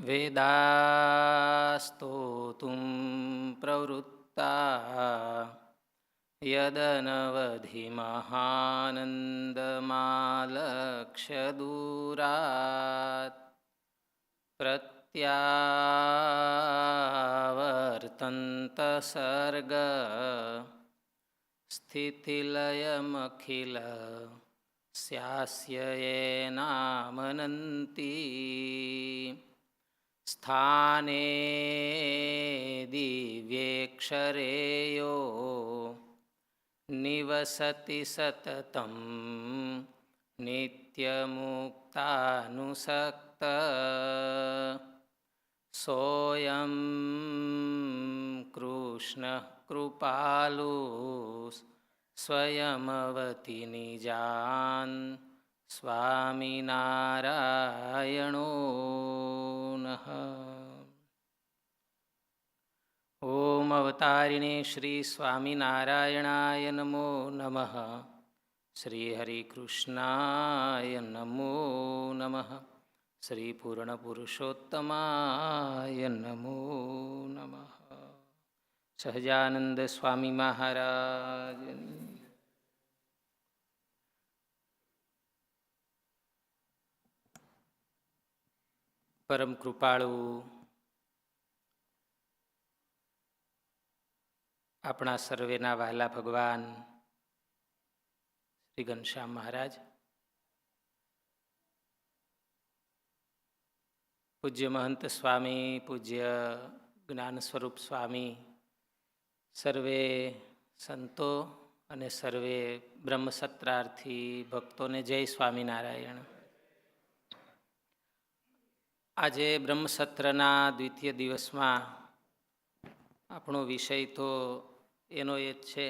वेदास्तोतुं प्रवृत्ता यदनवधिमहानन्दमालक्ष्यदूरात् प्रत्यावर्तन्त सर्ग स्थितिलयमखिल स्यास्य येनामनन्ति स्थाने दिव्येक्षरेयो निवसति सततं नित्यमुक्तानुसक्त सोऽयं कृष्णः कृपालु स्वयमवति निजान् स्वामिनारायणो नः। ओम अवतारिणे श्री स्वामिनारायणाय नमो नमः। श्री हरिकृष्णाय नमो नमः। श्री पूर्णपुरुषोत्तमाय नमो नमः। સહજાનંદ સ્વામી મહારાજ પરમ કૃપાળુ આપણા સર્વેના વહાલા ભગવાન શ્રી ઘનશ્યામ મહારાજ, પૂજ્ય મહંત સ્વામી, પૂજ્ય જ્ઞાન સ્વરૂપ સ્વામી, સર્વે સંતો અને સર્વે બ્રહ્મસત્રાર્થી ભક્તોને જય સ્વામિનારાયણ. આજે બ્રહ્મસત્રના દ્વિતીય દિવસમાં આપણો વિષય તો એનો એ જ છે,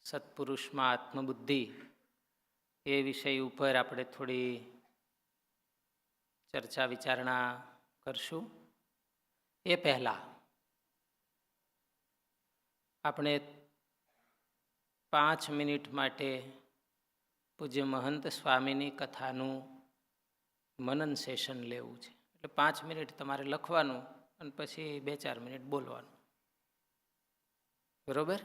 સત્પુરુષમાં આત્મબુદ્ધિ. એ વિષય ઉપર આપણે થોડી ચર્ચા વિચારણા કરશું. એ પહેલાં આપણે 5 મિનિટ માટે પૂજ્ય મહંત સ્વામીની કથાનું મનન સેશન લેવું છે. એટલે 5 મિનિટ તમારે લખવાનું અને પછી 2-4 મિનિટ બોલવાનું. બરોબર?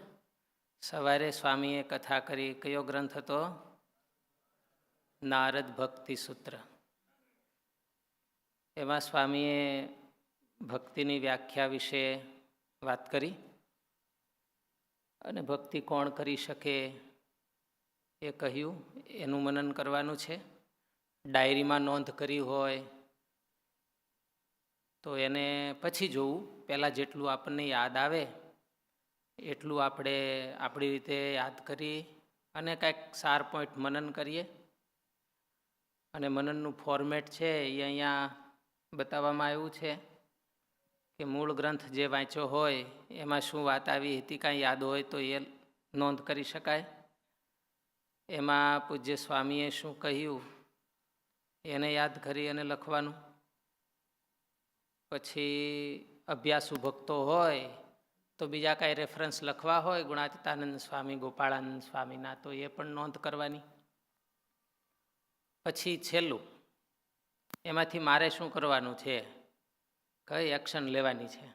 સવારે સ્વામીએ કથા કરી. કયો ગ્રંથ હતો? નારદ ભક્તિ સૂત્ર. એમાં સ્વામીએ ભક્તિની વ્યાખ્યા વિશે વાત કરી અને ભક્તિ કોણ કરી શકે એ કહ્યું. એનું મનન કરવાનું છે. ડાયરીમાં નોંધ કરી હોય તો એને પછી જોવું. પહેલાં જેટલું આપણને યાદ આવે એટલું આપણે આપણી રીતે યાદ કરી અને કાંઈક 4 પોઈન્ટ મનન કરીએ. અને મનનનું ફોર્મેટ છે એ અહીંયા બતાવવામાં આવ્યું છે કે મૂળ ગ્રંથ જે વાંચ્યો હોય એમાં શું વાત આવી હતી, કાંઈ યાદ હોય તો એ નોંધ કરી શકાય. એમાં પૂજ્ય સ્વામીએ શું કહ્યું એને યાદ કરી અને લખવાનું. પછી અભ્યાસુ ભક્તો હોય તો બીજા કાંઈ રેફરન્સ લખવા હોય ગુણાતીતાનંદ સ્વામી, ગોપાળાનંદ સ્વામીના, તો એ પણ નોંધ કરવાની. પછી છેલ્લું એમાંથી મારે શું કરવાનું છે, કઈ એક્શન લેવાની છે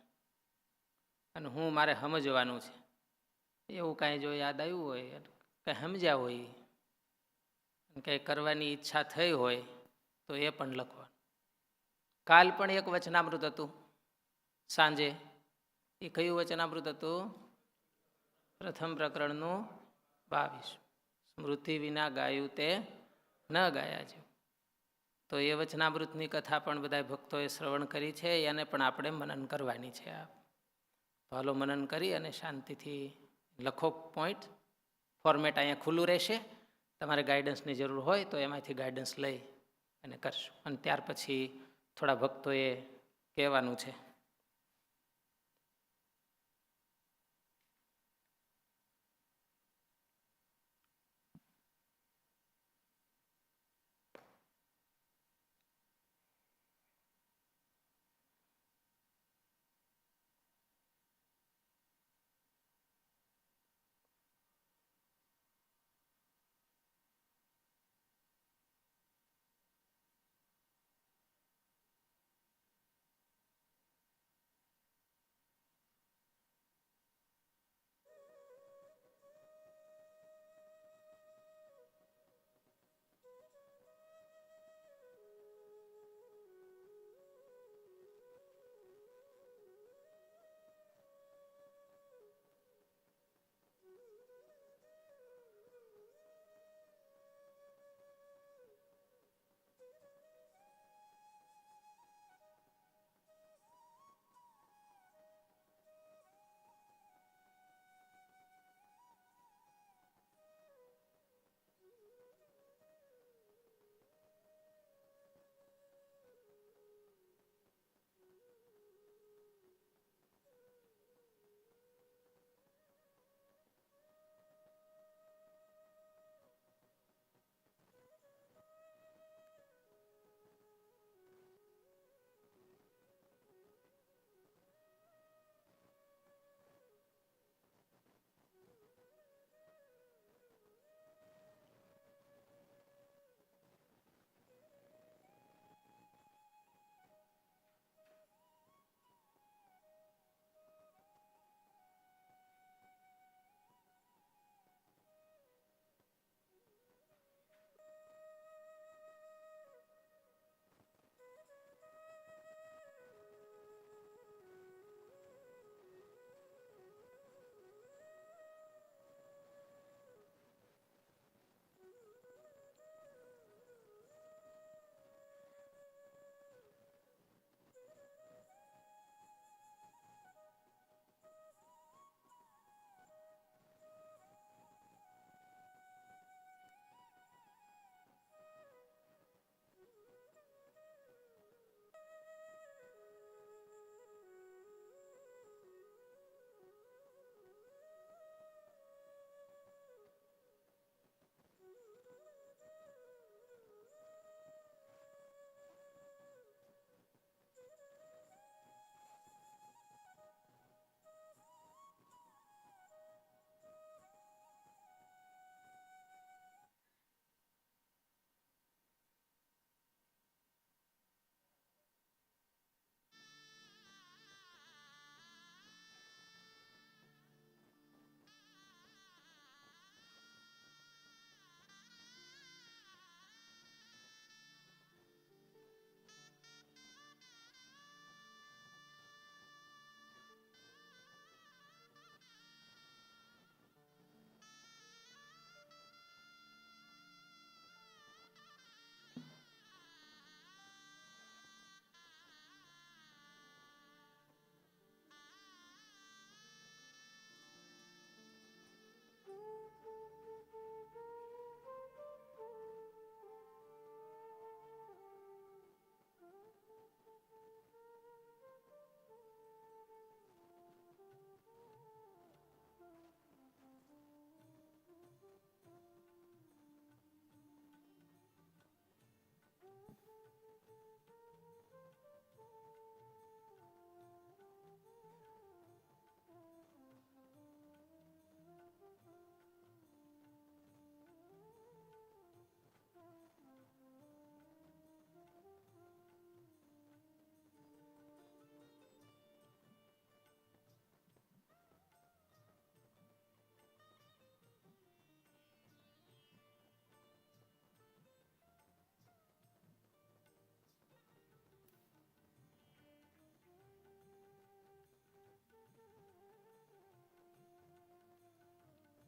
અને હું મારે સમજવાનું છે. એવું કાંઈ જો યાદ આવ્યું હોય, કંઈ સમજ્યા હોય, કંઈ કરવાની ઈચ્છા થઈ હોય તો એ પણ લખવાનું. કાલ પણ એક વચનામૃત હતું સાંજે. એ કયું વચનામૃત હતું? પ્રથમ પ્રકરણનું 22. સ્મૃતિ વિના ગાયું તે ન ગાયા છે. તો એ વચનામૃતની કથા પણ બધા ભક્તોએ શ્રવણ કરી છે. એને પણ આપણે મનન કરવાની છે. તો હાલો મનન કરી અને શાંતિથી લખો પોઈન્ટ. ફોર્મેટ અહીંયા ખુલ્લું રહેશે. તમારે ગાઈડન્સની જરૂર હોય તો એમાંથી ગાઈડન્સ લઈ અને કરશું. અને ત્યાર પછી થોડા ભક્તોએ કહેવાનું છે.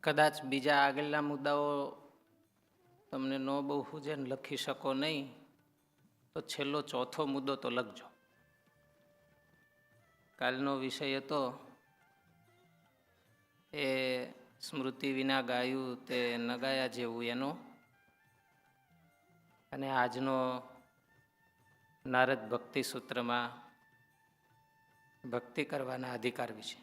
કદાચ બીજા આગળના મુદ્દાઓ તમને ન બહુ હુજે ને લખી શકો નહીં, તો છેલ્લો ચોથો મુદ્દો તો લખજો. કાલનો વિષય હતો એ સ્મૃતિ વિના ગાયું તે ન ગાયા જેવું એનો, અને આજનો નારદ ભક્તિ સૂત્રમાં ભક્તિ કરવાના અધિકાર વિશે.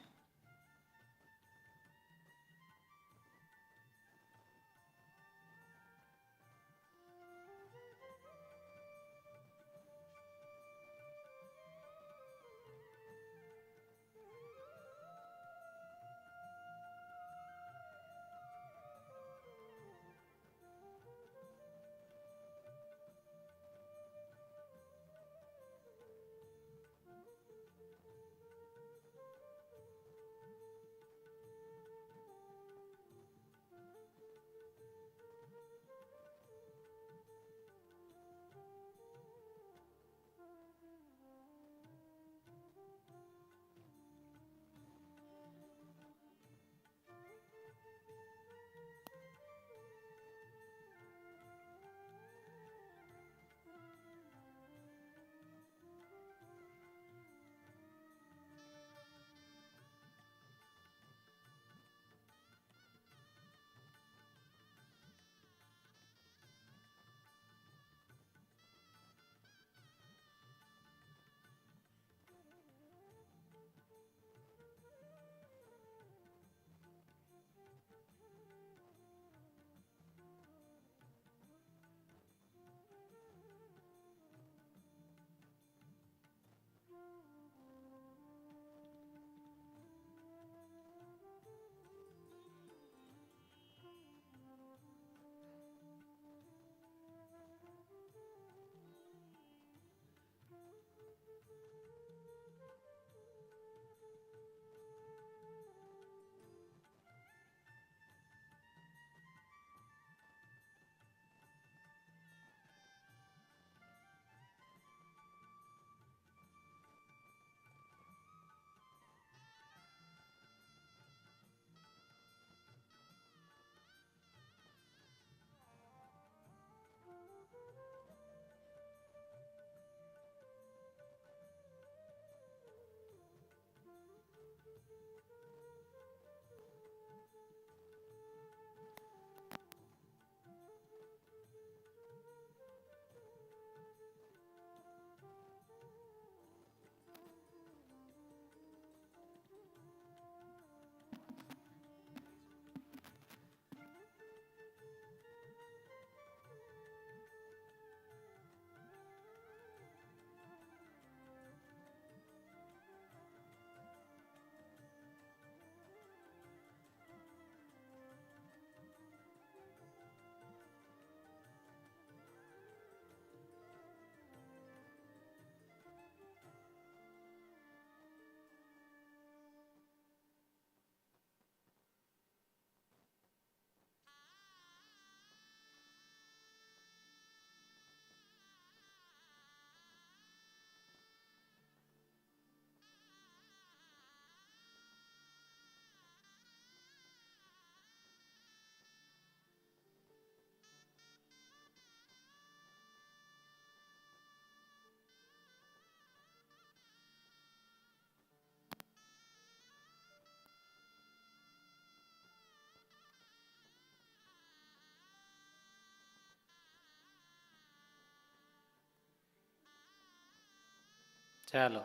ચાલો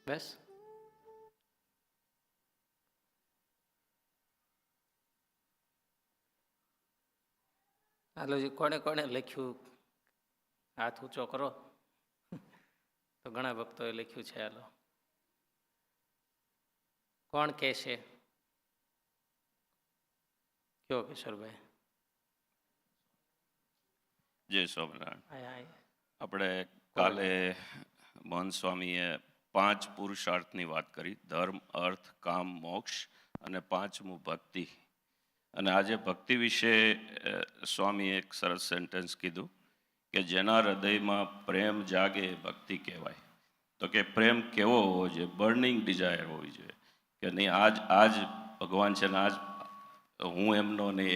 બસ. હાલો, કોણે કોણે લખ્યું હાથ ઊંચો કરો. તો ઘણા ભક્તોએ લખ્યું છે. હાલો, કોણ કહેશે? કયો કિશોરભાઈ? જય સ્વામિનારાયણ. આપણે કાલે મહંત સ્વામીએ 5 પુરુષાર્થની વાત કરી: ધર્મ, અર્થ, કામ, મોક્ષ, અને 5મું ભક્તિ. અને આજે ભક્તિ વિશે સ્વામીએ એક સરસ સેન્ટેન્સ કીધું કે જેના હૃદયમાં પ્રેમ જાગે એ ભક્તિ કહેવાય. તો કે પ્રેમ કેવો હોવો જોઈએ? બર્નિંગ ડિઝાયર હોવી જોઈએ કે નહીં, આજ ભગવાન છે ને આજ હું એમનો ને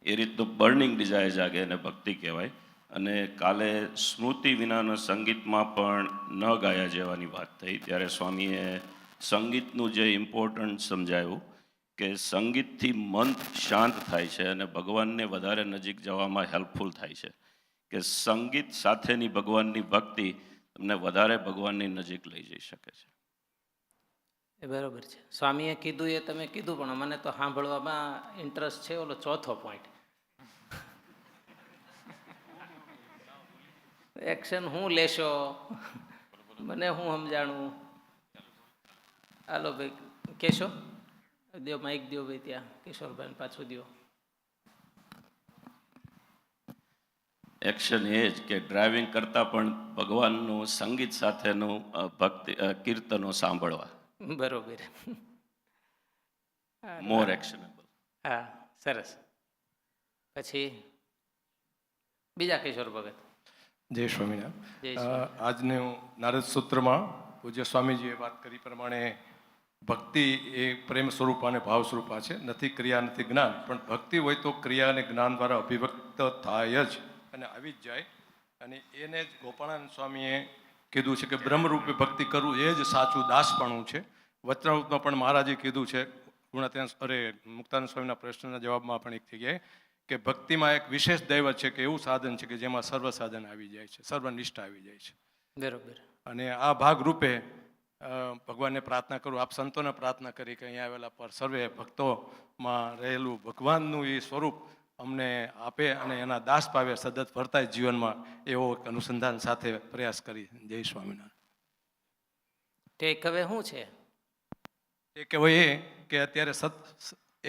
એ રીતનું બર્નિંગ ડિઝાયર જાગે અને ભક્તિ કહેવાય. અને કાલે સ્મૃતિ વિનાના સંગીતમાં પણ ન ગાયા જેવાની વાત થઈ ત્યારે સ્વામીએ સંગીતનું જે ઇમ્પોર્ટન્ટ સમજાયું કે સંગીતથી મન શાંત થાય છે અને ભગવાનને વધારે નજીક જવામાં હેલ્પફુલ થાય છે, કે સંગીત સાથેની ભગવાનની ભક્તિ તમને વધારે ભગવાનની નજીક લઈ જઈ શકે છે. એ બરાબર છે. સ્વામીએ કીધું એ તમે કીધું, પણ મને તો સાંભળવામાં ઇન્ટરેસ્ટ છે ઓલો ચોથો પોઈન્ટ. એક્શન હું લેશો, મને હું સમજાણું. હાલો ભાઈ કેશો દો, માઇક દો ભાઈ ત્યાં, કિશોરભાઈ પાછું દો. એક્શન એ જ કે ડ્રાઇવિંગ કરતાં પણ ભગવાનનું સંગીત સાથેનું ભક્તિ કીર્તનો સાંભળવા. બરોબર. મોર એક્શનેબલ. હા, સરસ. પછી બીજા કિશોર ભગત. જય સ્વામિનારાયણ. આજનું નારદ સૂત્રમાં પૂજ્ય સ્વામીજીએ વાત કરી પ્રમાણે ભક્તિ એ પ્રેમ સ્વરૂપ અને ભાવ સ્વરૂપા છે, નથી ક્રિયા નથી જ્ઞાન. પણ ભક્તિ હોય તો ક્રિયા અને જ્ઞાન દ્વારા અભિવ્યક્ત થાય જ અને આવી જ જાય. અને એને જ ગોપાળાનંદ સ્વામીએ કીધું છે કે બ્રહ્મરૂપે ભક્તિ કરવું એ જ સાચું દાસપણું છે. વચનામૃતમાં પણ મહારાજે કીધું છે, મુક્તાનંદ સ્વામીના પ્રશ્નના જવાબમાં પણ એક જગ્યાએ, કે ભક્તિમાં એક વિશેષ દૈવત છે કે એવું સાધન છે કે જેમાં સર્વ સાધન આવી જાય છે, સર્વનિષ્ઠ આવી જાય છે. બરોબર. અને આ ભાગરૂપે ભગવાનને પ્રાર્થના કરું, આપ સંતોને પ્રાર્થના કરી કે અહીંયા આવેલા પર સર્વે ભક્તોમાં રહેલું ભગવાનનું એ સ્વરૂપ અમને આપે અને એના દાસ પાવે સતત વર્તાય જીવનમાં, એવો અનુસંધાન સાથે પ્રયાસ કરી. જય સ્વામિનારાયણ. ટેક હવે શું છે? એ કહેવાય એ કે અત્યારે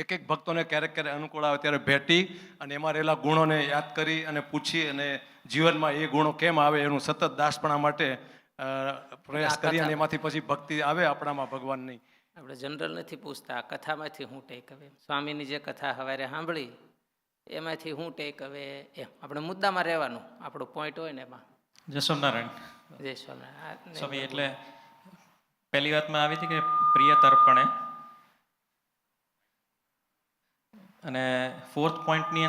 એક એક ભક્તોને ક્યારેક ક્યારેક અનુકૂળ આવે ત્યારે ભેટી અને એમાં રહેલા ગુણોને યાદ કરી અને પૂછી અને જીવનમાં એ ગુણો કેમ આવે એનું સતત દાસપણા માટે પ્રયાસ કરી અને એમાંથી પછી ભક્તિ આવે આપણામાં ભગવાનની. આપણે જનરલ નથી પૂછતા, આ કથામાંથી હું ટેક હવે, સ્વામીની જે કથા સવારે સાંભળી એમાંથી હું ટેક હવે, એમ આપણે મુદ્દામાં રહેવાનું, આપણો પોઈન્ટ હોય ને એમાં. જય સ્વામિનારાયણ. જય સ્વામિનારાયણ. સ્વામી, એટલે પહેલી વાતમાં આવી હતી કે પ્રિય તર્પણે, અને ફોર્થ પોઈન્ટની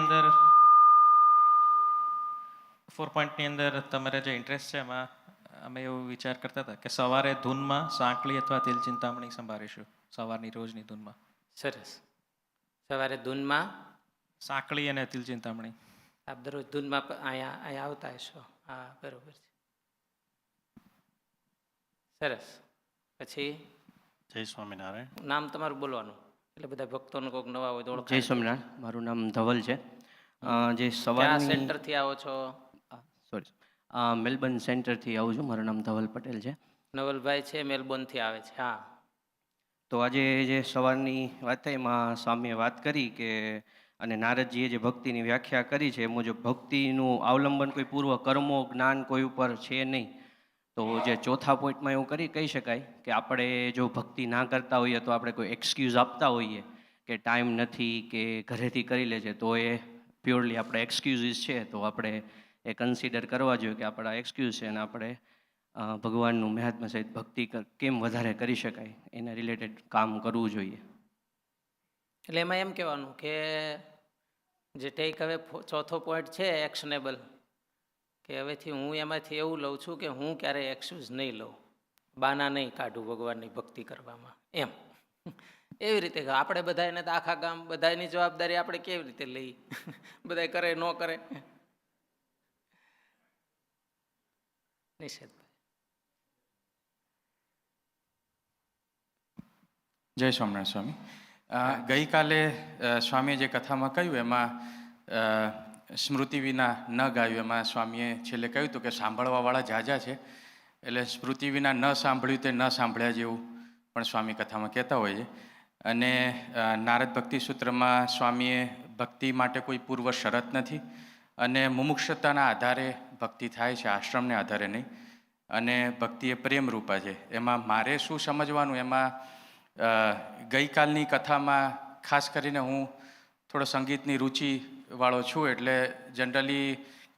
અંદર તમારે જે ઇન્ટરેસ્ટ છે એમાં અમે એવો વિચાર કરતા હતા કે સવારે ધૂનમાં સાંકળી અથવા તિલ ચિંતામણી સંભાળીશું, સવારની રોજની ધૂનમાં. સરસ. સવારે ધૂનમાં સાંકળી અને તિલ ચિંતામણી. આપ દરરોજ ધૂનમાં અહીંયા આવતા હશો. હા, બરોબર છે. સરસ. પછી જય સ્વામિનારાયણ. નામ તમારું બોલવાનું, એટલે બધા ભક્તોને કોઈક નવા હોય તો ઓળખાય. જય સ્વામિનારાયણ. મારું નામ ધવલ છે. જે કયા સવારની સેન્ટરથી આવો છો? સોરી, મેલબર્ન સેન્ટરથી આવું છું. મારું નામ ધવલ પટેલ છે. નવલભાઈ છે, મેલબોર્નથી આવે છે. હા. તો આજે જે સવારની વાત થઈ એમાં સ્વામીએ વાત કરી કે, અને નારદજીએ જે ભક્તિની વ્યાખ્યા કરી છે એ મુજબ ભક્તિનું અવલંબન કોઈ પૂર્વ કર્મો જ્ઞાન કોઈ ઉપર છે નહીં. તો જે ચોથા પોઈન્ટમાં એવું કહી શકાય કે આપણે જો ભક્તિ ના કરતા હોઈએ તો આપણે કોઈ એક્સક્યુઝ આપતા હોઈએ કે ટાઈમ નથી કે ઘરેથી કરી લે છે, તો એ પ્યોરલી આપણે એક્સક્યુઝિસ છે. તો આપણે એ કન્સિડર કરવા જોઈએ કે આપણા એક્સક્યુઝ છે અને આપણે ભગવાનનું મહાત્મ્ય સહિત ભક્તિ કેમ વધારે કરી શકાય એના રિલેટેડ કામ કરવું જોઈએ. એટલે એમાં એમ કહેવાનું કે જે ટેક હવે ચોથો પોઈન્ટ છે એક્શનેબલ, કે હવેથી હું એમાંથી એવું લઉં છું કે હું ક્યારેય એક્સક્યુઝ નહીં લઉં, બાના નહીં કાઢું ભગવાનની ભક્તિ કરવામાં. એમ એવી રીતે આપણે બધાને તો આખા ગામ બધાની જવાબદારી આપણે કેવી રીતે લઈ, બધા કરે ન કરે. નિષેધભાઈ. જય સ્વામિનારાયણ સ્વામી. ગઈકાલે સ્વામીએ જે કથામાં કહ્યું એમાં સ્મૃતિ વિના ન ગાયું, એમાં સ્વામીએ છેલ્લે કહ્યું હતું કે સાંભળવાવાળા ઝાઝા છે, એટલે સ્મૃતિ વિના ન સાંભળ્યું તે ન સાંભળ્યા જેવું પણ સ્વામી કથામાં કહેતા હોઈએ. અને નારદ ભક્તિ સૂત્રમાં સ્વામીએ ભક્તિ માટે કોઈ પૂર્વ શરત નથી અને મુમુક્ષતાના આધારે ભક્તિ થાય છે, આશ્રમને આધારે નહીં. અને ભક્તિ એ પ્રેમરૂપા છે. એમાં મારે શું સમજવાનું, એમાં ગઈકાલની કથામાં ખાસ કરીને હું થોડો સંગીતની રુચિવાળો છું, એટલે જનરલી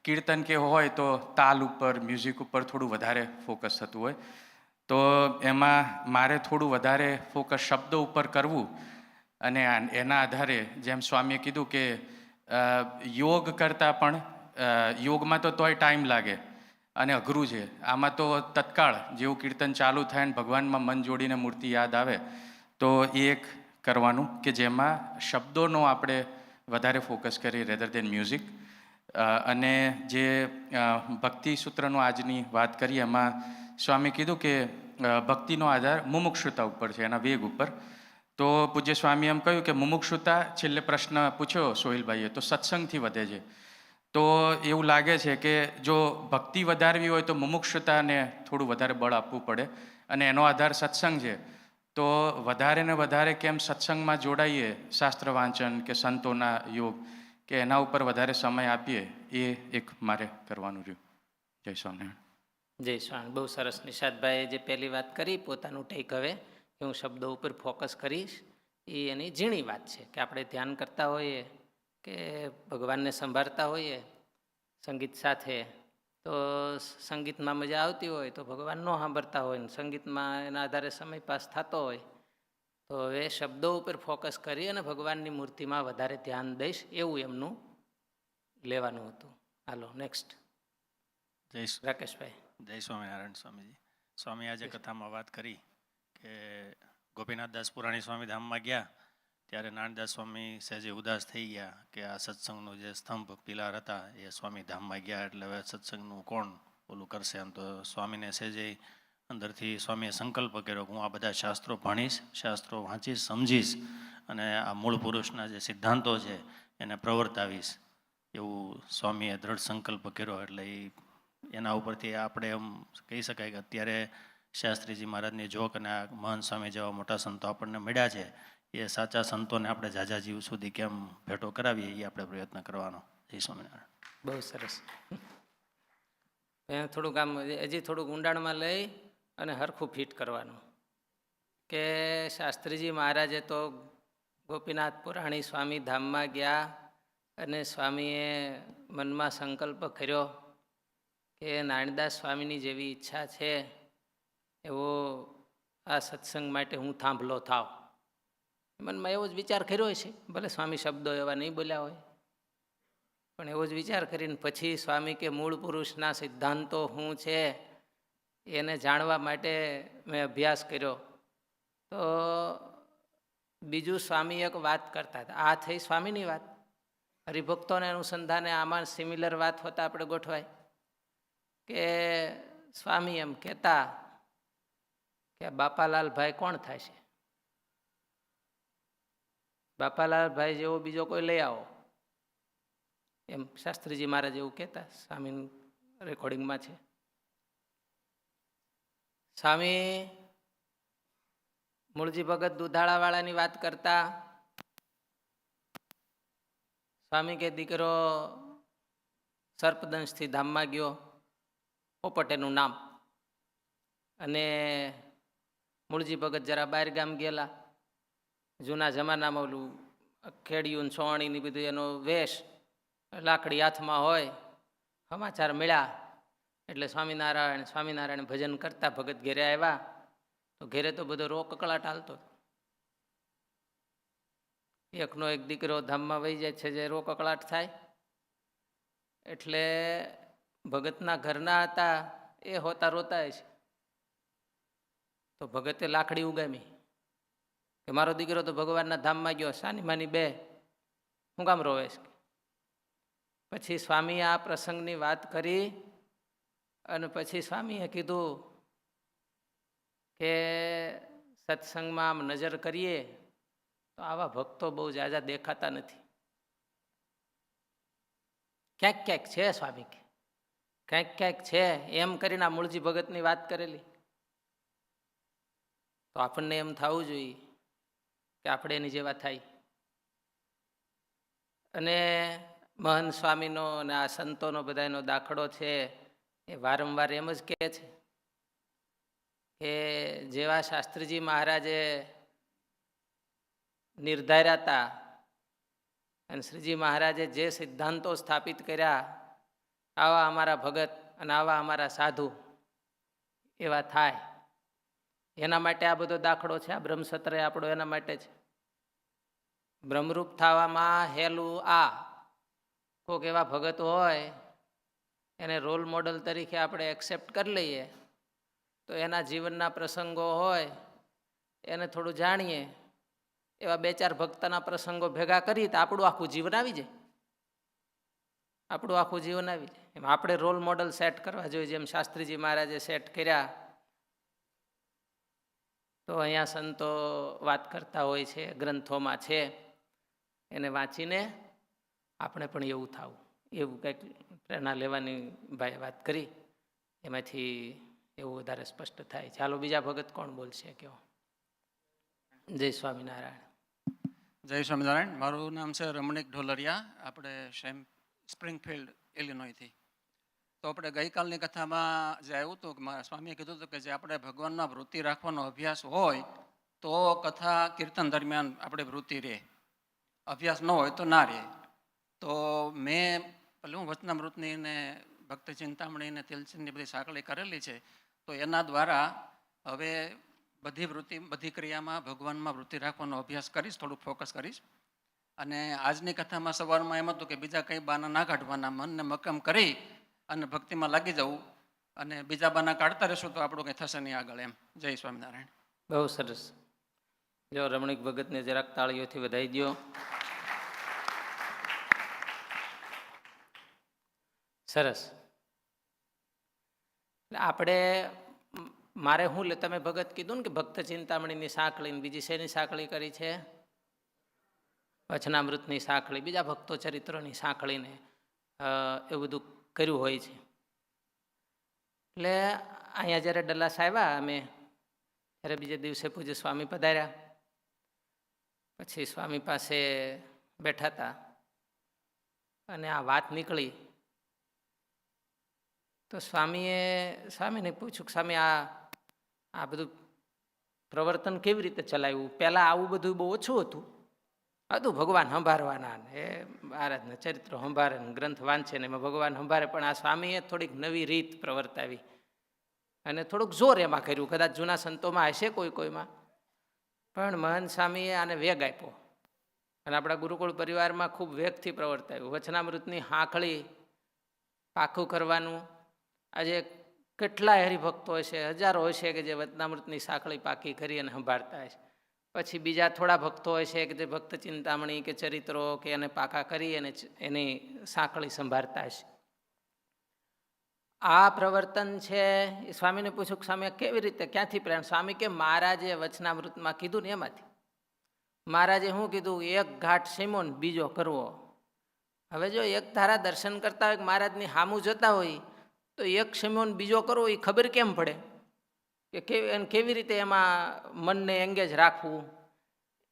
કીર્તન કે હોય તો તાલ ઉપર, મ્યુઝિક ઉપર થોડું વધારે ફોકસ થતું હોય. તો એમાં મારે થોડું વધારે ફોકસ શબ્દો ઉપર કરવું અને એના આધારે જેમ સ્વામીએ કીધું કે યોગ કરતાં પણ યોગમાં તો તોય ટાઈમ લાગે અને અઘરું છે. આમાં તો તત્કાળ જેવું કીર્તન ચાલુ થાય ને ભગવાનમાં મન જોડીને મૂર્તિ યાદ આવે તો એ એક કરવાનું કે જેમાં શબ્દોનો આપણે વધારે ફોકસ કરીએ રેધર દેન મ્યુઝિક. અને જે ભક્તિ સૂત્રનો આજની વાત કરીએ એમાં સ્વામી કીધું કે ભક્તિનો આધાર મુમુક્ષુતા ઉપર છે, એના વેગ ઉપર. તો પૂજ્ય સ્વામી એમ કહ્યું કે મુમુક્ષુતા, છેલ્લે પ્રશ્ન પૂછ્યો સોહિલભાઈએ, તો સત્સંગથી વધે છે. તો એવું લાગે છે કે જો ભક્તિ વધારવી હોય તો મુમુક્ષુતાને થોડું વધારે બળ આપવું પડે અને એનો આધાર સત્સંગ છે. તો વધારે ને વધારે કેમ સત્સંગમાં જોડાઈએ, શાસ્ત્ર વાંચન કે સંતોના યોગ કે એના ઉપર વધારે સમય આપીએ, એ એક મારે કરવાનું રહ્યું. જય સ્વામિનારાયણ. જય સ્વામી. બહુ સરસ. નિષાદભાઈએ જે પહેલી વાત કરી પોતાનું ટેક હવે કે હું શબ્દો ઉપર ફોકસ કરીશ, એ એની ઝીણી વાત છે કે આપણે ધ્યાન કરતા હોઈએ કે ભગવાનને સંભાળતા હોઈએ સંગીત સાથે, તો સંગીતમાં મજા આવતી હોય તો ભગવાન ન સાંભળતા હોય ને સંગીતમાં એના આધારે સમય પાસ થતો હોય, તો હવે શબ્દો ઉપર ફોકસ કરી અને ભગવાનની મૂર્તિમાં વધારે ધ્યાન દઈશ એવું એમનું લેવાનું હતું. હાલો નેક્સ્ટ. રાકેશભાઈ. જય સ્વામિનારાયણ સ્વામીજી. સ્વામી આજે કથામાં વાત કરી કે ગોપીનાથદાસ પુરાણી સ્વામી ધામમાં ગયા ત્યારે નાનદાસ સ્વામી સહેજે ઉદાસ થઈ ગયા કે આ સત્સંગનું જે સ્તંભ પિલાર હતા એ સ્વામી ધામમાં ગયા એટલે હવે સત્સંગનું કોણ ઓલું કરશે. એમ તો સ્વામીને સહેજે અંદરથી સ્વામીએ સંકલ્પ કર્યો કે હું આ બધા શાસ્ત્રો ભણીશ, શાસ્ત્રો વાંચીશ, સમજીશ અને આ મૂળ પુરુષના જે સિદ્ધાંતો છે એને પ્રવર્તાવીશ એવું સ્વામીએ દ્રઢ સંકલ્પ કર્યો. એટલે એના ઉપરથી આપણે એમ કહી શકાય કે અત્યારે શાસ્ત્રીજી મહારાજની જોક અને આ મહંત સ્વામી જેવા મોટા સંતો આપણને મળ્યા છે, એ સાચા સંતોને આપણે ઝાઝા જીવ સુધી કેમ ભેટો કરાવીએ એ આપણે પ્રયત્ન કરવાનો. જય સ્વામિનારાયણ. બહુ સરસ. થોડુંક આમ હજી થોડુંક ઊંડાણમાં લઈ અને હરખું ફિટ કરવાનું કે શાસ્ત્રીજી મહારાજે તો ગોપીનાથ પુરાણી સ્વામી ધામમાં ગયા અને સ્વામીએ મનમાં સંકલ્પ કર્યો કે નારાયણદાસ સ્વામીની જેવી ઈચ્છા છે એવો આ સત્સંગ માટે હું થાંભલો થાવ. મનમાં એવો જ વિચાર કર્યો છે, ભલે સ્વામી શબ્દો એવા નહીં બોલ્યા હોય પણ એવો જ વિચાર કરીને પછી સ્વામી કે મૂળ પુરુષના સિદ્ધાંતો શું છે એને જાણવા માટે મેં અભ્યાસ કર્યો. તો બીજું સ્વામી એક વાત કરતા હતા, આ થઈ સ્વામીની વાત. હરિભક્તોને અનુસંધાને આમાં સિમિલર વાત હોતા આપણે ગોઠવાય કે સ્વામી એમ કહેતા કે બાપાલાલભાઈ કોણ થાય છે, બાપાલાલભાઈ જેવો બીજો કોઈ લઈ આવો, એમ શાસ્ત્રીજી મહારાજ એવું કહેતા. સ્વામી રેકોર્ડિંગમાં છે. સ્વામી મૂળજી ભગત દુધાળાવાળાની વાત કરતા. સ્વામી કે દીકરો સર્પદંશથી ધામમાં ગયો, પોપટ એનું નામ, અને મૂળજી ભગત જરા બહાર ગામ ગયેલા. જૂના જમાનામાં ઓલું ખેડિયું સોવાણીની બધું એનો વેશ, લાકડી હાથમાં હોય, સમાચાર મળ્યા એટલે સ્વામિનારાયણ સ્વામિનારાયણ ભજન કરતા ભગત ઘેરે આવ્યા. તો ઘેરે તો બધો રોકકળાટ હાલતો. એકનો એક દીકરો ધામમાં વહી જાય છે જે રોકકળાટ થાય એટલે ભગતના ઘરના હતા એ હોતા રોતા છે. તો ભગતે લાકડી ઉગામી કે મારો દીકરો તો ભગવાનના ધામમાં ગયો, સાની માની બે હું કામ રોવેશ. પછી સ્વામીએ આ પ્રસંગની વાત કરી અને પછી સ્વામીએ કીધું કે સત્સંગમાં આમ નજર કરીએ તો આવા ભક્તો બહુ ઝાઝા દેખાતા નથી. ક્યાંક ક્યાંક છે સ્વામી, કે ક્યાંક ક્યાંક છે એમ કરીને આ મૂળજી ભગતની વાત કરેલી. તો આપણને એમ થવું જોઈએ કે આપણે એની જેવા થાય. અને મહંત સ્વામીનો અને આ સંતોનો બધાનો દાખલો છે એ વારંવાર એમ જ કહે છે કે જેવા શાસ્ત્રીજી મહારાજે નિર્ધાર્યા હતા અને શ્રીજી મહારાજે જે સિદ્ધાંતો સ્થાપિત કર્યા, આવા અમારા ભગત અને આવા અમારા સાધુ એવા થાય. એના માટે આ બધો દાખલો છે, આ બ્રહ્મસત્ર આપણો એના માટે છે. બ્રહ્મરૂપ થવામાં હેલું આ કોઈક એવા ભગત હોય એને રોલ મોડલ તરીકે આપણે એક્સેપ્ટ કરી લઈએ, તો એના જીવનના પ્રસંગો હોય એને થોડું જાણીએ, એવા 2-4 ભક્તના પ્રસંગો ભેગા કરી તો આપણું આખું જીવન આવી જાય. આપણું આખું જીવન આવી જાય. એમ આપણે રોલ મોડલ સેટ કરવા જોઈએ, જેમ શાસ્ત્રીજી મહારાજે સેટ કર્યા. તો અહીંયા સંતો વાત કરતા હોય છે, ગ્રંથોમાં છે, એને વાંચીને આપણે પણ એવું થવું, એવું કંઈક પ્રેરણા લેવાની ભાઈ વાત કરી, એમાંથી એવું વધારે સ્પષ્ટ થાય. ચાલો બીજા ભગત કોણ બોલશે કયો? જય સ્વામિનારાયણ. જય સ્વામિનારાયણ. મારું નામ છે રમણીક ઢોલરિયા, આપણે સ્પ્રિંગફિલ્ડ ઇલિનોયથી. તો આપણે ગઈકાલની કથામાં જે આવ્યું હતું કે મારા સ્વામીએ કીધું હતું કે જે આપણે ભગવાનમાં વૃત્તિ રાખવાનો અભ્યાસ હોય તો કથા કીર્તન દરમિયાન આપણે વૃત્તિ રહે, અભ્યાસ ન હોય તો ના રહે. તો મેં પેલું વચનામૃતની ને ભક્ત ચિંતામણી ને તિલચિનની બધી સાંકળી કરેલી છે. તો એના દ્વારા હવે બધી ક્રિયામાં ભગવાનમાં વૃત્તિ રાખવાનો અભ્યાસ કરીશ, થોડુંક ફોકસ કરીશ. અને આજની કથામાં સવારમાં એમ હતું કે બીજા કંઈ બાના ના કાઢવાના, મનને મક્કમ કરી અને ભક્તિમાં લાગી જવું, અને બીજા બાના કાઢતા રહેશું તો આપણું કંઈ થશે નહીં આગળ એમ. જય સ્વામિનારાયણ. બહુ સરસ. જો રમણીક ભગતને જરાક તાળીઓથી વધાવી દો. સરસ. આપણે મારે શું તમે ભગત કીધું ને કે ભક્ત ચિંતામણીની સાંકળી, બીજી શેની સાંકળી કરી છે? વચનામૃતની સાંકળી, બીજા ભક્તો ચરિત્રોની સાંકળીને એવું બધું કર્યું હોય છે. એટલે અહીંયા જ્યારે ડલ્લાસ આવ્યા અમે, ત્યારે બીજે દિવસે પૂજ્ય સ્વામી પધાર્યા. પછી સ્વામી પાસે બેઠા હતા અને આ વાત નીકળી. તો સ્વામીને પૂછ્યું કે સ્વામી આ બધું પ્રવર્તન કેવી રીતે ચલાવ્યું? પહેલાં આવું બધું બહુ ઓછું હતું, ભગવાન સંભાળવાના, એ મહારાજના ચરિત્રો સંભાળે, ગ્રંથ વાંચે ને એમાં ભગવાન સંભાળે. પણ આ સ્વામીએ થોડીક નવી રીત પ્રવર્તાવી અને થોડુંક જોર એમાં કર્યું. કદાચ જૂના સંતોમાં હશે કોઈમાં, પણ મહંત સ્વામીએ આને વેગ આપ્યો અને આપણા ગુરુકુળ પરિવારમાં ખૂબ વેગથી પ્રવર્તાવ્યું. વચનામૃતની સાંકળી પાકું કરવાનું. આજે કેટલા હરિભક્તો હશે, હજારો હશે કે જે વચનામૃતની સાંકળી પાકી કરી અને સંભાળતા હશે. પછી બીજા થોડા ભક્તો હશે કે જે ભક્ત ચિંતામણી કે ચરિત્રો કે એને પાકા કરી અને એની સાંકળી સંભાળતા હશે. આ પ્રવર્તન છે એ સ્વામીને પૂછ્યું કે સ્વામી કેવી રીતે, ક્યાંથી પ્રેરણા? સ્વામી કે મહારાજે વચનામૃતમાં કીધું ને એમાંથી. મહારાજે શું કીધું? એક ઘાટ સીમો ને બીજો કરવો. હવે જો એક ધારા દર્શન કરતા હોય, મહારાજની સામું જતા હોય, તો એક સીમો ને બીજો કરવો એ ખબર કેમ પડે કે કેવી રીતે એમાં મનને એંગેજ રાખવું?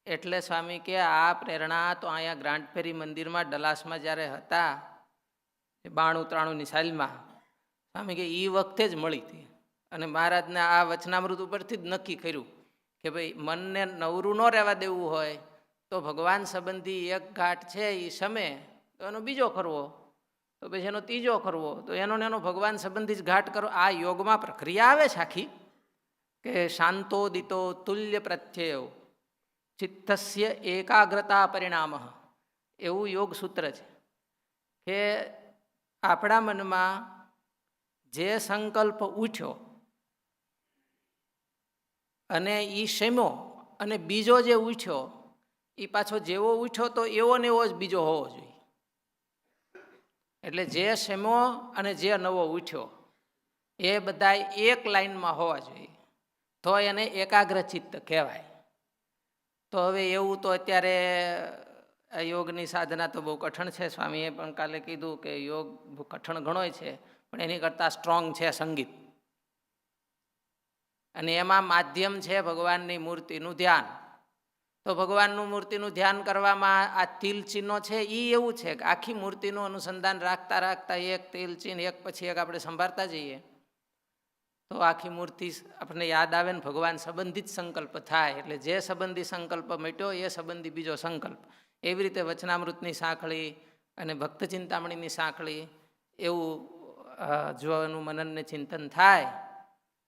એટલે સ્વામી કે આ પ્રેરણા તો અહીંયા ગ્રાન્ટ ફેરી મંદિરમાં ડલાસમાં જ્યારે હતા 92-93ની સાલમાં, સ્વામી કે એ વખતે જ મળી હતી. અને મહારાજને આ વચનામૃત ઉપરથી જ નક્કી કર્યું કે ભાઈ મનને નવરું ન રહેવા દેવું હોય તો ભગવાન સંબંધી એક ઘાટ છે એ સમે તો એનો બીજો કરવો, તો પછી એનો ત્રીજો કરવો, તો એનો ભગવાન સંબંધી જ ઘાટ કરો. આ યોગમાં પ્રક્રિયા આવે છે આખી કે શાંતોદિતો તુલ્ય પ્રત્યયો ચિત્તસ્ય એકાગ્રતા પરિણામ, એવું યોગ સૂત્ર છે કે આપણા મનમાં જે સંકલ્પ ઉઠ્યો અને એ શેમો, અને બીજો જે ઉઠ્યો એ પાછો જેવો ઉઠ્યો તો એવો ને એવો જ બીજો હોવો જોઈએ. એટલે જે શેમો અને જે નવો ઉઠ્યો એ બધા એક લાઈનમાં હોવા જોઈએ, તો એને એકાગ્ર ચિત્ત કહેવાય. તો હવે એવું તો અત્યારે યોગની સાધના તો બહુ કઠણ છે. સ્વામીએ પણ કાલે કીધું કે યોગ બહુ કઠણ ઘણોય છે, પણ એની કરતાં સ્ટ્રોંગ છે સંગીત. અને એમાં માધ્યમ છે ભગવાનની મૂર્તિનું ધ્યાન. તો ભગવાનનું મૂર્તિનું ધ્યાન કરવામાં આ તિલ ચિહ્નો છે એ એવું છે કે આખી મૂર્તિનું અનુસંધાન રાખતા રાખતા એક તિલ ચિહ્ન એક પછી એક આપણે સંભાળતા જઈએ તો આખી મૂર્તિ આપણને યાદ આવે ને ભગવાન સંબંધિત સંકલ્પ થાય. એટલે જે સંબંધી સંકલ્પ મટ્યો એ સંબંધી બીજો સંકલ્પ. એવી રીતે વચનામૃતની સાંકળી અને ભક્ત ચિંતામણીની સાંકળી એવું જો એનું મનનને ચિંતન થાય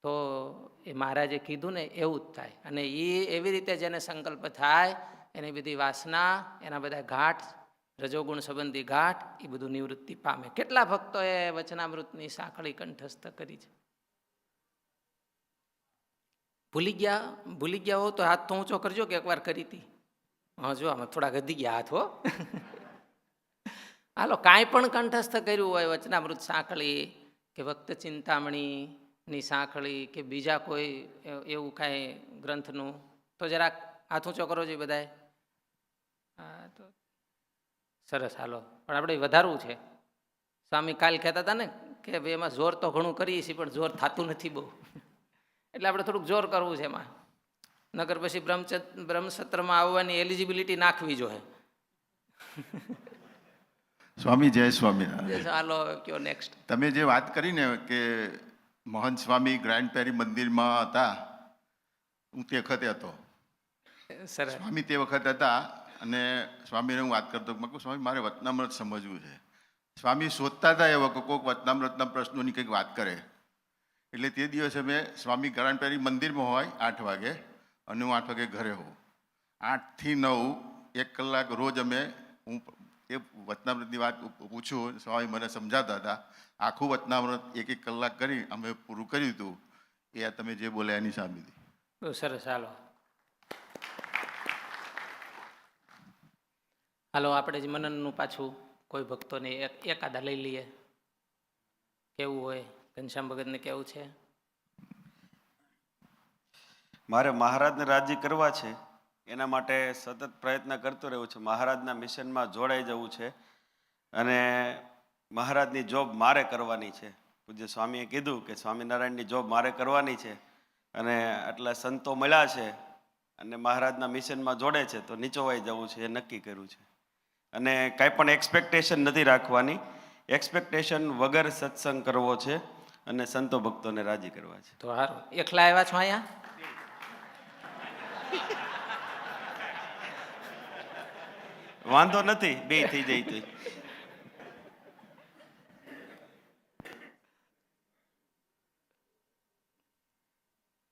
તો એ મહારાજે કીધું ને એવું જ થાય. અને એ એવી રીતે જેને સંકલ્પ થાય એની બધી વાસના, એના બધા ઘાટ, રજોગુણ સંબંધી ઘાટ, એ બધું નિવૃત્તિ પામે. કેટલા ભક્તોએ વચનામૃતની સાંકળી કંઠસ્થ કરી છે? ભૂલી ગયા હો તો હાથ તો ઊંચો કરજો કે એકવાર કરી હતી. હા, જો આમાં થોડા ગધી ગયા હાથ હો. હાલો, કાંઈ પણ કંઠસ્થ કર્યું હોય, વચનામૃત સાંકળી કે ભક્ત ચિંતામણીની સાંકળી કે બીજા કોઈ એવું કાંઈ ગ્રંથનું, તો જરાક હાથ ઊંચો કરો જોઈએ બધાએ. હા, તો સરસ. હાલો, પણ આપણે વધારવું છે. સ્વામી કાલ કહેતા હતા ને કે ભાઈ એમાં જોર તો ઘણું કરીએ છીએ પણ જોર થતું નથી બહુ, એટલે આપણે થોડુંક જોર કરવું છે એમાં. નગર પછી બ્રહ્મસત્રમાં આવવાની એલિજિબિલિટી નાખવી જોઈએ. સ્વામી જય સ્વામિનારાયણ. હાલો, કયો નેક્સ્ટ. તમે જે વાત કરી ને કે મહંત સ્વામી ગ્રાન્ડ પેરી મંદિરમાં હતા, હું તે વખતે હતો. સરસ. સ્વામી તે વખતે હતા અને સ્વામીને હું વાત કરતો, મેં કહું સ્વામી મારે વચનામૃત સમજવું છે. સ્વામી શોધતા હતા એવા કે કોઈક વચનામૃતના પ્રશ્નોની કંઈક વાત કરે. એટલે તે દિવસે મેં સ્વામી ગ્રાન્ડ પેરી મંદિરમાં હોય 8 વાગે અને હું 8 વાગે ઘરે હોઉં. 8 થી 9 1 કલાક રોજ અમે હું એ વચનામૃતની વાત પૂછું, સ્વામી મને સમજાવતા હતા. આખું વચનામૃત 1 કલાક કરી અમે પૂરું કર્યું હતું. એ તમે જે બોલ્યા એની સામેથી. બહુ સરસ. હાલો હાલો, આપણે જ મનનનું પાછું કોઈ ભક્તોને એકાદા લઈ લઈએ. કેવું હોય? ઘનશ્યામ ભગતને કેવું છે? મારે મહારાજને રાજી કરવા છે, એના માટે સતત પ્રયત્ન કરતો રહેવું છે. મહારાજના મિશનમાં જોડાઈ જવું છે અને મહારાજની જોબ મારે કરવાની છે. પૂજ્ય સ્વામીએ કીધું કે સ્વામિનારાયણની જોબ મારે કરવાની છે અને આટલા સંતો મળ્યા છે અને મહારાજના મિશનમાં જોડે છે તો નીચોવાઈ જવું છે, એ નક્કી કર્યું છે. અને કાંઈ પણ એક્સપેક્ટેશન નથી રાખવાની. એક્સપેક્ટેશન વગર સત્સંગ કરવો છે અને સંતો ભક્તોને રાજી કરવા છે. તો સારું. એકલા આવ્યા છો અહીંયા? વાંધો નથી, બે થઈ જાય તો.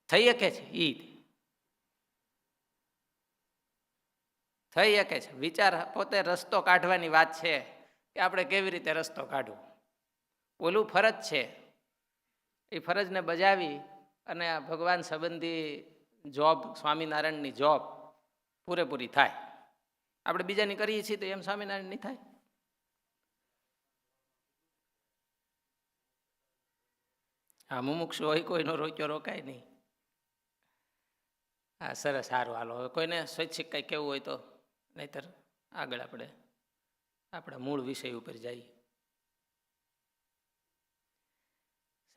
થઈ શકે છે, ઈ થઈ શકે છે. વિચાર પોતે રસ્તો કાઢવાની વાત છે કે આપણે કેવી રીતે રસ્તો કાઢવો. ઓલું ફરજ છે, એ ફરજને બજાવી અને આ ભગવાન સંબંધી જોબ, સ્વામિનારાયણની જોબ પૂરેપૂરી થાય. આપણે બીજાની કરીએ છીએ તો એમ સ્વામિનારાયણની થાય. હા, મુમુક્ષુ હોય કોઈનો રોક્યો રોકાય નહીં. હા, સરસ. સારું. હાલો, હવે કોઈને સ્વૈચ્છિક કંઈ કહેવું હોય તો, નહીતર આગળ આપણે આપણા મૂળ વિષય ઉપર જઈએ.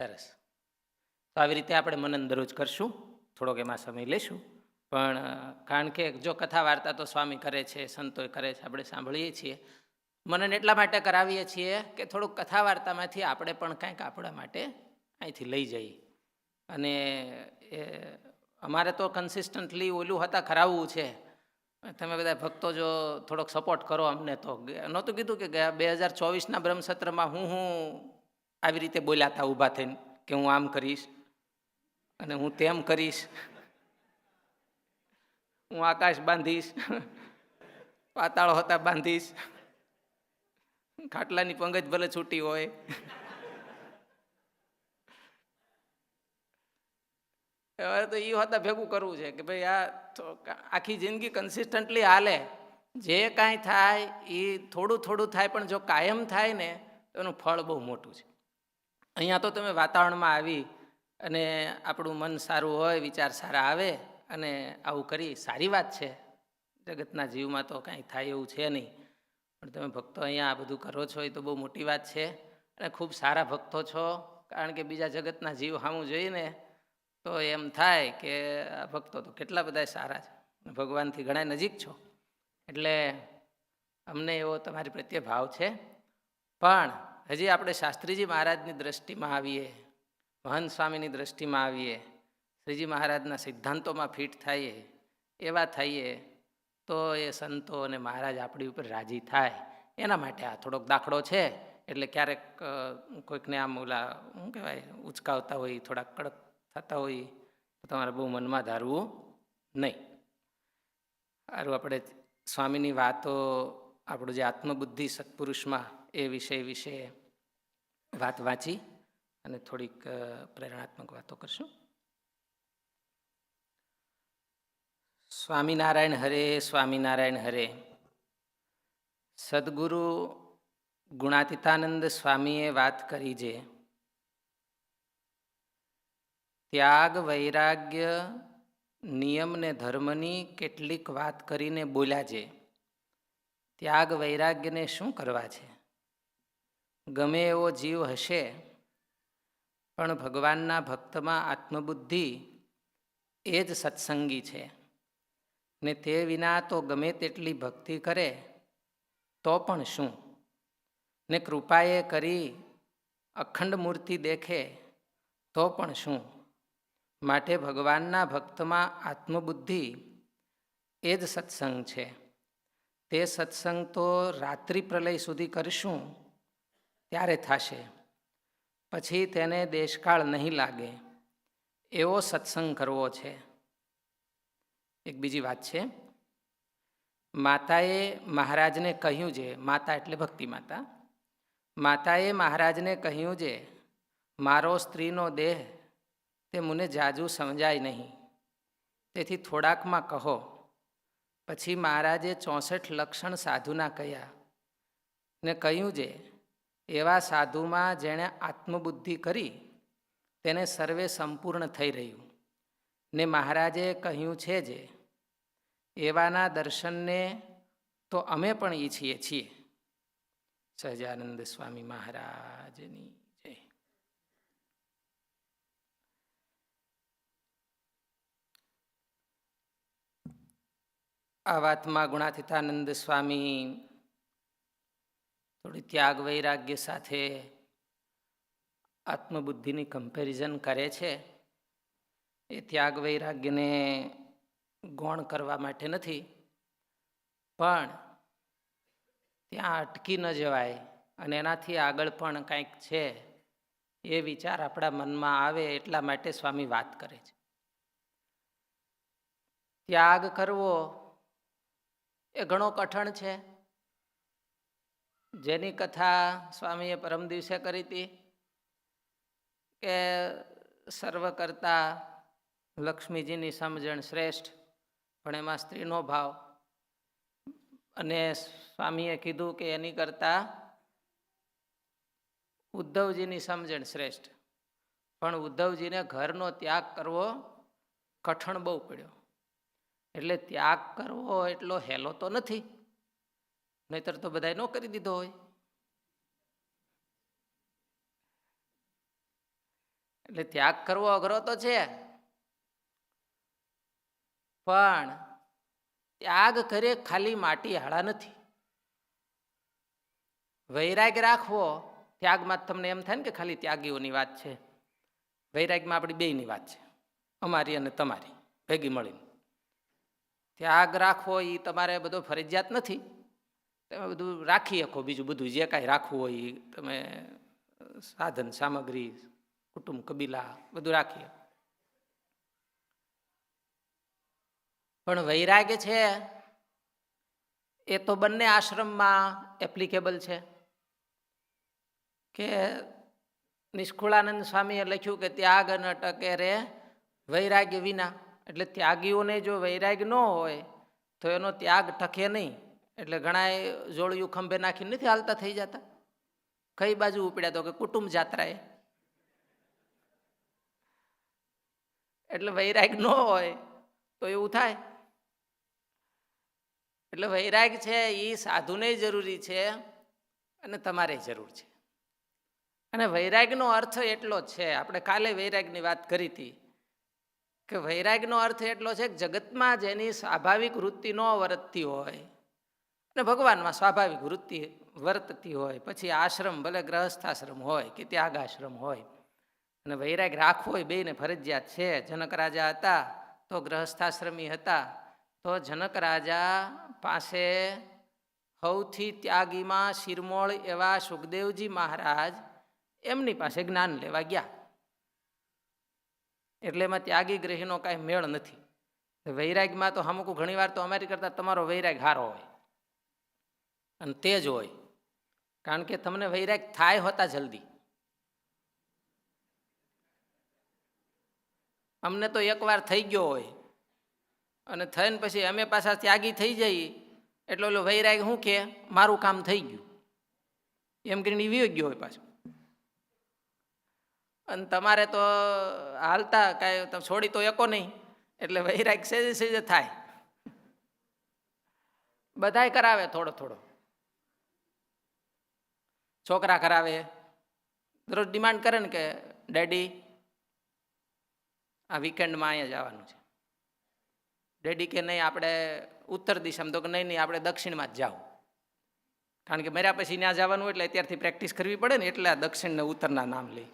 સરસ. તો આવી રીતે આપણે મનન દરરોજ કરશું, થોડોક એમાં સમય લેશું. પણ કારણ કે જો કથા વાર્તા તો સ્વામી કરે છે, સંતોય કરે છે, આપણે સાંભળીએ છીએ. મનન એટલા માટે કરાવીએ છીએ કે થોડુંક કથા વાર્તામાંથી આપણે પણ કંઈક આપણા માટે અહીંથી લઈ જઈએ. અને અમારે તો કન્સિસ્ટન્ટલી ઓલું હતા કરાવવું છે. તમે બધા ભક્તો જો થોડોક સપોર્ટ કરો અમને. તો નહોતું કીધું કે ગયા 2024ના બ્રહ્મસત્રમાં હું આવી રીતે બોલ્યા હતા ઊભા થઈને કે હું આમ કરીશ અને હું તેમ કરીશ, હું આકાશ બાંધીશ, પાતાળ હોતા બાંધીશ, ખાટલાની પંગજ ભલે છૂટી હોય. હવે તો એ હોતા ભેગું કરવું છે કે ભાઈ આ તો આખી જિંદગી કન્સિસ્ટન્ટલી હાલે. જે કાંઈ થાય એ થોડું થોડું થાય, પણ જો કાયમ થાય ને તો એનું ફળ બહુ મોટું છે. અહીંયા તો તમે વાતાવરણમાં આવી અને આપણું મન સારું હોય, વિચાર સારા આવે અને આવું કરી, સારી વાત છે. જગતના જીવમાં તો કાંઈ થાય એવું છે નહીં, પણ તમે ભક્તો અહીંયા આ બધું કરો છો એ તો બહુ મોટી વાત છે. અને ખૂબ સારા ભક્તો છો, કારણ કે બીજા જગતના જીવ સામું જોઈને તો એમ થાય કે આ ભક્તો તો કેટલા બધા સારા છે, ભગવાનથી ઘણા નજીક છો. એટલે અમને એવો તમારી પ્રત્યે ભાવ છે. પણ હજી આપણે શાસ્ત્રીજી મહારાજની દ્રષ્ટિમાં આવીએ, મહંત સ્વામીની દ્રષ્ટિમાં આવીએ, શ્રીજી મહારાજના સિદ્ધાંતોમાં ફિટ થઈએ, એવા થઈએ તો એ સંતો અને મહારાજ આપણી ઉપર રાજી થાય. એના માટે આ થોડોક દાખલો છે. એટલે ક્યારેક કોઈકને આમ ઓલા શું કહેવાય ઉચકાવતા હોય, થોડાક કડક થતા હોય તો તમારે બહુ મનમાં ધારવું નહીં. સારું, આપણે સ્વામીની વાતો, આપણું જે આત્મબુદ્ધિ સત્પુરુષમાં એ વિષય વિશે વાત વાંચી અને થોડીક પ્રેરણાત્મક વાતો કરશું. સ્વામિનારાયણ હરે, સ્વામિનારાયણ હરે. સદગુરુ ગુણાતીતાનંદ સ્વામીએ વાત કરી છે, ત્યાગ વૈરાગ્ય નિયમ ને ધર્મની કેટલીક વાત કરીને બોલ્યા છે. ત્યાગ વૈરાગ્યને શું કરવા છે? ગમે એવો જીવ હશે પણ ભગવાનના ભક્તમાં આત્મબુદ્ધિ એ જ સત્સંગી છે, ને તે વિના તો ગમે તેટલી ભક્તિ કરે તો પણ શું, ને કૃપાએ કરી અખંડ મૂર્તિ દેખે તો પણ શું. માટે ભગવાનના ભક્તમાં આત્મબુદ્ધિ એ જ સત્સંગ છે. તે સત્સંગ તો રાત્રિ પ્રલય સુધી કરશું ત્યારે થશે, પછી તેને દેશકાળ નહીં લાગે એવો સત્સંગ કરવો છે. એક બીજી વાત છે, માતાએ મહારાજને કહ્યું છે, માતા એટલે ભક્તિ માતા, માતાએ મહારાજને કહ્યું છે, મારો સ્ત્રીનો દેહ તે મને જાજુ સમજાય નહીં, તેથી થોડાકમાં કહો. પછી મહારાજે 64 લક્ષણ સાધુના કહ્યા ને કહ્યું છે, એવા સાધુમાં જેણે આત્મબુદ્ધિ કરી તેને સર્વે સંપૂર્ણ થઈ રહ્યું. ને મહારાજે કહ્યું છે જે એવાના દર્શનને તો અમે પણ ઈચ્છીએ છીએ. સહજાનંદ સ્વામી મહારાજની જય. આ વાતમાં ગુણાતીતાનંદ સ્વામી થોડી ત્યાગ વૈરાગ્ય સાથે આત્મબુદ્ધિની કમ્પેરિઝન કરે છે. એ ત્યાગ વૈરાગ્યને ગૌણ કરવા માટે નથી, પણ ત્યાં અટકી ન જવાય અને એનાથી આગળ પણ કંઈક છે એ વિચાર આપણા મનમાં આવે એટલા માટે સ્વામી વાત કરે છે. ત્યાગ કરવો એ ઘણો કઠણ છે. જેની કથા સ્વામીએ પરમ દિવસે કરી હતી કે સર્વ કરતા લક્ષ્મીજીની સમજણ શ્રેષ્ઠ, પણ એમાં સ્ત્રીનો ભાવ. અને સ્વામીએ કીધું કે એની કરતાં ઉદ્ધવજીની સમજણ શ્રેષ્ઠ, પણ ઉદ્ધવજીને ઘરનો ત્યાગ કરવો કઠણ બહુ પડ્યો. એટલે ત્યાગ કરવો એટલો હેલો તો નથી, નહીતર તો બધાએ ન કરી દીધો હોય. એટલે ત્યાગ કરવો અઘરો તો છે, પણ ત્યાગ કરે ખાલી માટી હાળા નથી. વૈરાગ્ય રાખવો ત્યાગમાં તમને એમ થાય ને કે ખાલી ત્યાગીઓની વાત છે. વૈરાગ્યમાં આપણી બેયની વાત છે, અમારી અને તમારી ભેગી મળીને. ત્યાગ રાખવો એ તમારે બધો ફરજિયાત નથી, તમે બધું રાખી શકો. બીજું બધું જે કાંઈ રાખવું હોય એ તમે સાધન સામગ્રી કુટુંબ કબીલા બધું રાખીએ. પણ વૈરાગ્ય છે એ તો બંને આશ્રમમાં એપ્લિકેબલ છે. કે નિષ્કુળાનંદ સ્વામીએ લખ્યું કે ત્યાગ ન ટકે રે વૈરાગ્ય વિના. એટલે ત્યાગીઓને જો વૈરાગ્ય ન હોય તો એનો ત્યાગ ટકે નહીં. એટલે ઘણા જોડિયું ખંભે નાખીને નથી હાલતા થઈ જતા. કઈ બાજુ ઉપડ્યા તો કે કુટુંબ જાત્રાએ. એટલે વૈરાગ્ય ન હોય તો એવું થાય. એટલે વૈરાગ્ય છે એ સાધુને જરૂરી છે અને તમારે જરૂર છે. અને વૈરાગ્યનો અર્થ એટલો જ છે, આપણે કાલે વૈરાગ્યની વાત કરી હતી કે વૈરાગ્યનો અર્થ એટલો છે કે જગતમાં જેની સ્વાભાવિક વૃત્તિ ન વર્તતી હોય અને ભગવાનમાં સ્વાભાવિક વૃત્તિ વર્તતી હોય, પછી આશ્રમ ભલે ગ્રહસ્થાશ્રમ હોય કે ત્યાગાશ્રમ હોય, અને વૈરાગ્ય રાખવો હોય બેયને ફરજિયાત છે. જનક રાજા હતા તો ગ્રહસ્થાશ્રમી હતા, તો જનક રાજા પાસે સૌથી ત્યાગીમાં શિરમોળ એવા સુખદેવજી મહારાજ એમની પાસે જ્ઞાન લેવા ગયા. એટલે એમાં ત્યાગી ગ્રહીનો કાંઈ મેળ નથી. વૈરાગમાં તો અમુક ઘણી વાર તો અમારી કરતાં તમારો વૈરાગ સારો હોય અને તેજ હોય, કારણ કે તમને વૈરાગ થાય હોતા જલ્દી. અમને તો એકવાર થઈ ગયો હોય અને થઈને પછી અમે પાછા ત્યાગી થઈ જઈએ એટલે ઓલો વૈરાગ શું કે મારું કામ થઈ ગયું એમ કરીને વી ગયો હોય પાછું. અને તમારે તો હાલતા કાંઈ તમે છોડી તો એકો નહીં એટલે વૈરાગ સેજે સેજે થાય. બધાય કરાવે થોડો થોડો, છોકરા કરાવે, દરરોજ ડિમાન્ડ કરે ને કે ડેડી આ વીકેન્ડમાં અહીંયા જવાનું છે. ડેડી કે નહીં આપણે ઉત્તર દિશામાં, તો કે નહીં નહીં આપણે દક્ષિણમાં જ જાઓ, કારણ કે મર્યા પછી ત્યાં જવાનું એટલે અત્યારથી પ્રેક્ટિસ કરવી પડે ને, એટલે આ દક્ષિણ ને ઉત્તરના નામ લે.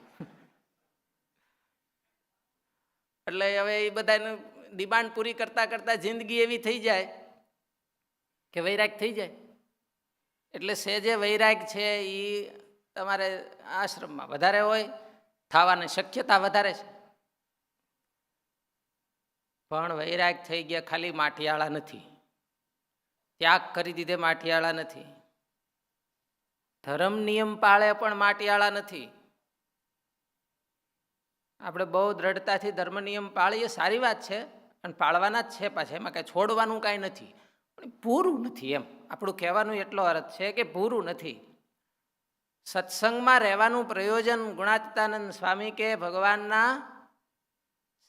એટલે હવે એ બધાને ડિમાન્ડ પૂરી કરતાં કરતાં જિંદગી એવી થઈ જાય કે વૈરાગ થઈ જાય. એટલે સેજે વૈરાગ છે એ તમારે આશ્રમમાં વધારે હોય, થવાની શક્યતા વધારે છે. પણ વૈરાગ થઈ ગયા ખાલી માઠિયાળા નથી, ત્યાગ કરી દીધે માઠિયાળા નથી, ધર્મ નિયમ પાળે પણ માઠિયાળા નથી. આપણે બહુ દ્રઢતાથી ધર્મ નિયમ પાળીએ, સારી વાત છે અને પાળવાના જ છે પાછા, એમાં કાંઈ છોડવાનું કાંઈ નથી, પણ પૂરું નથી. એમ આપણું કહેવાનું એટલો અર્થ છે કે પૂરું નથી. સત્સંગમાં રહેવાનું પ્રયોજન ગુણાતીતાનંદ સ્વામી કે ભગવાનના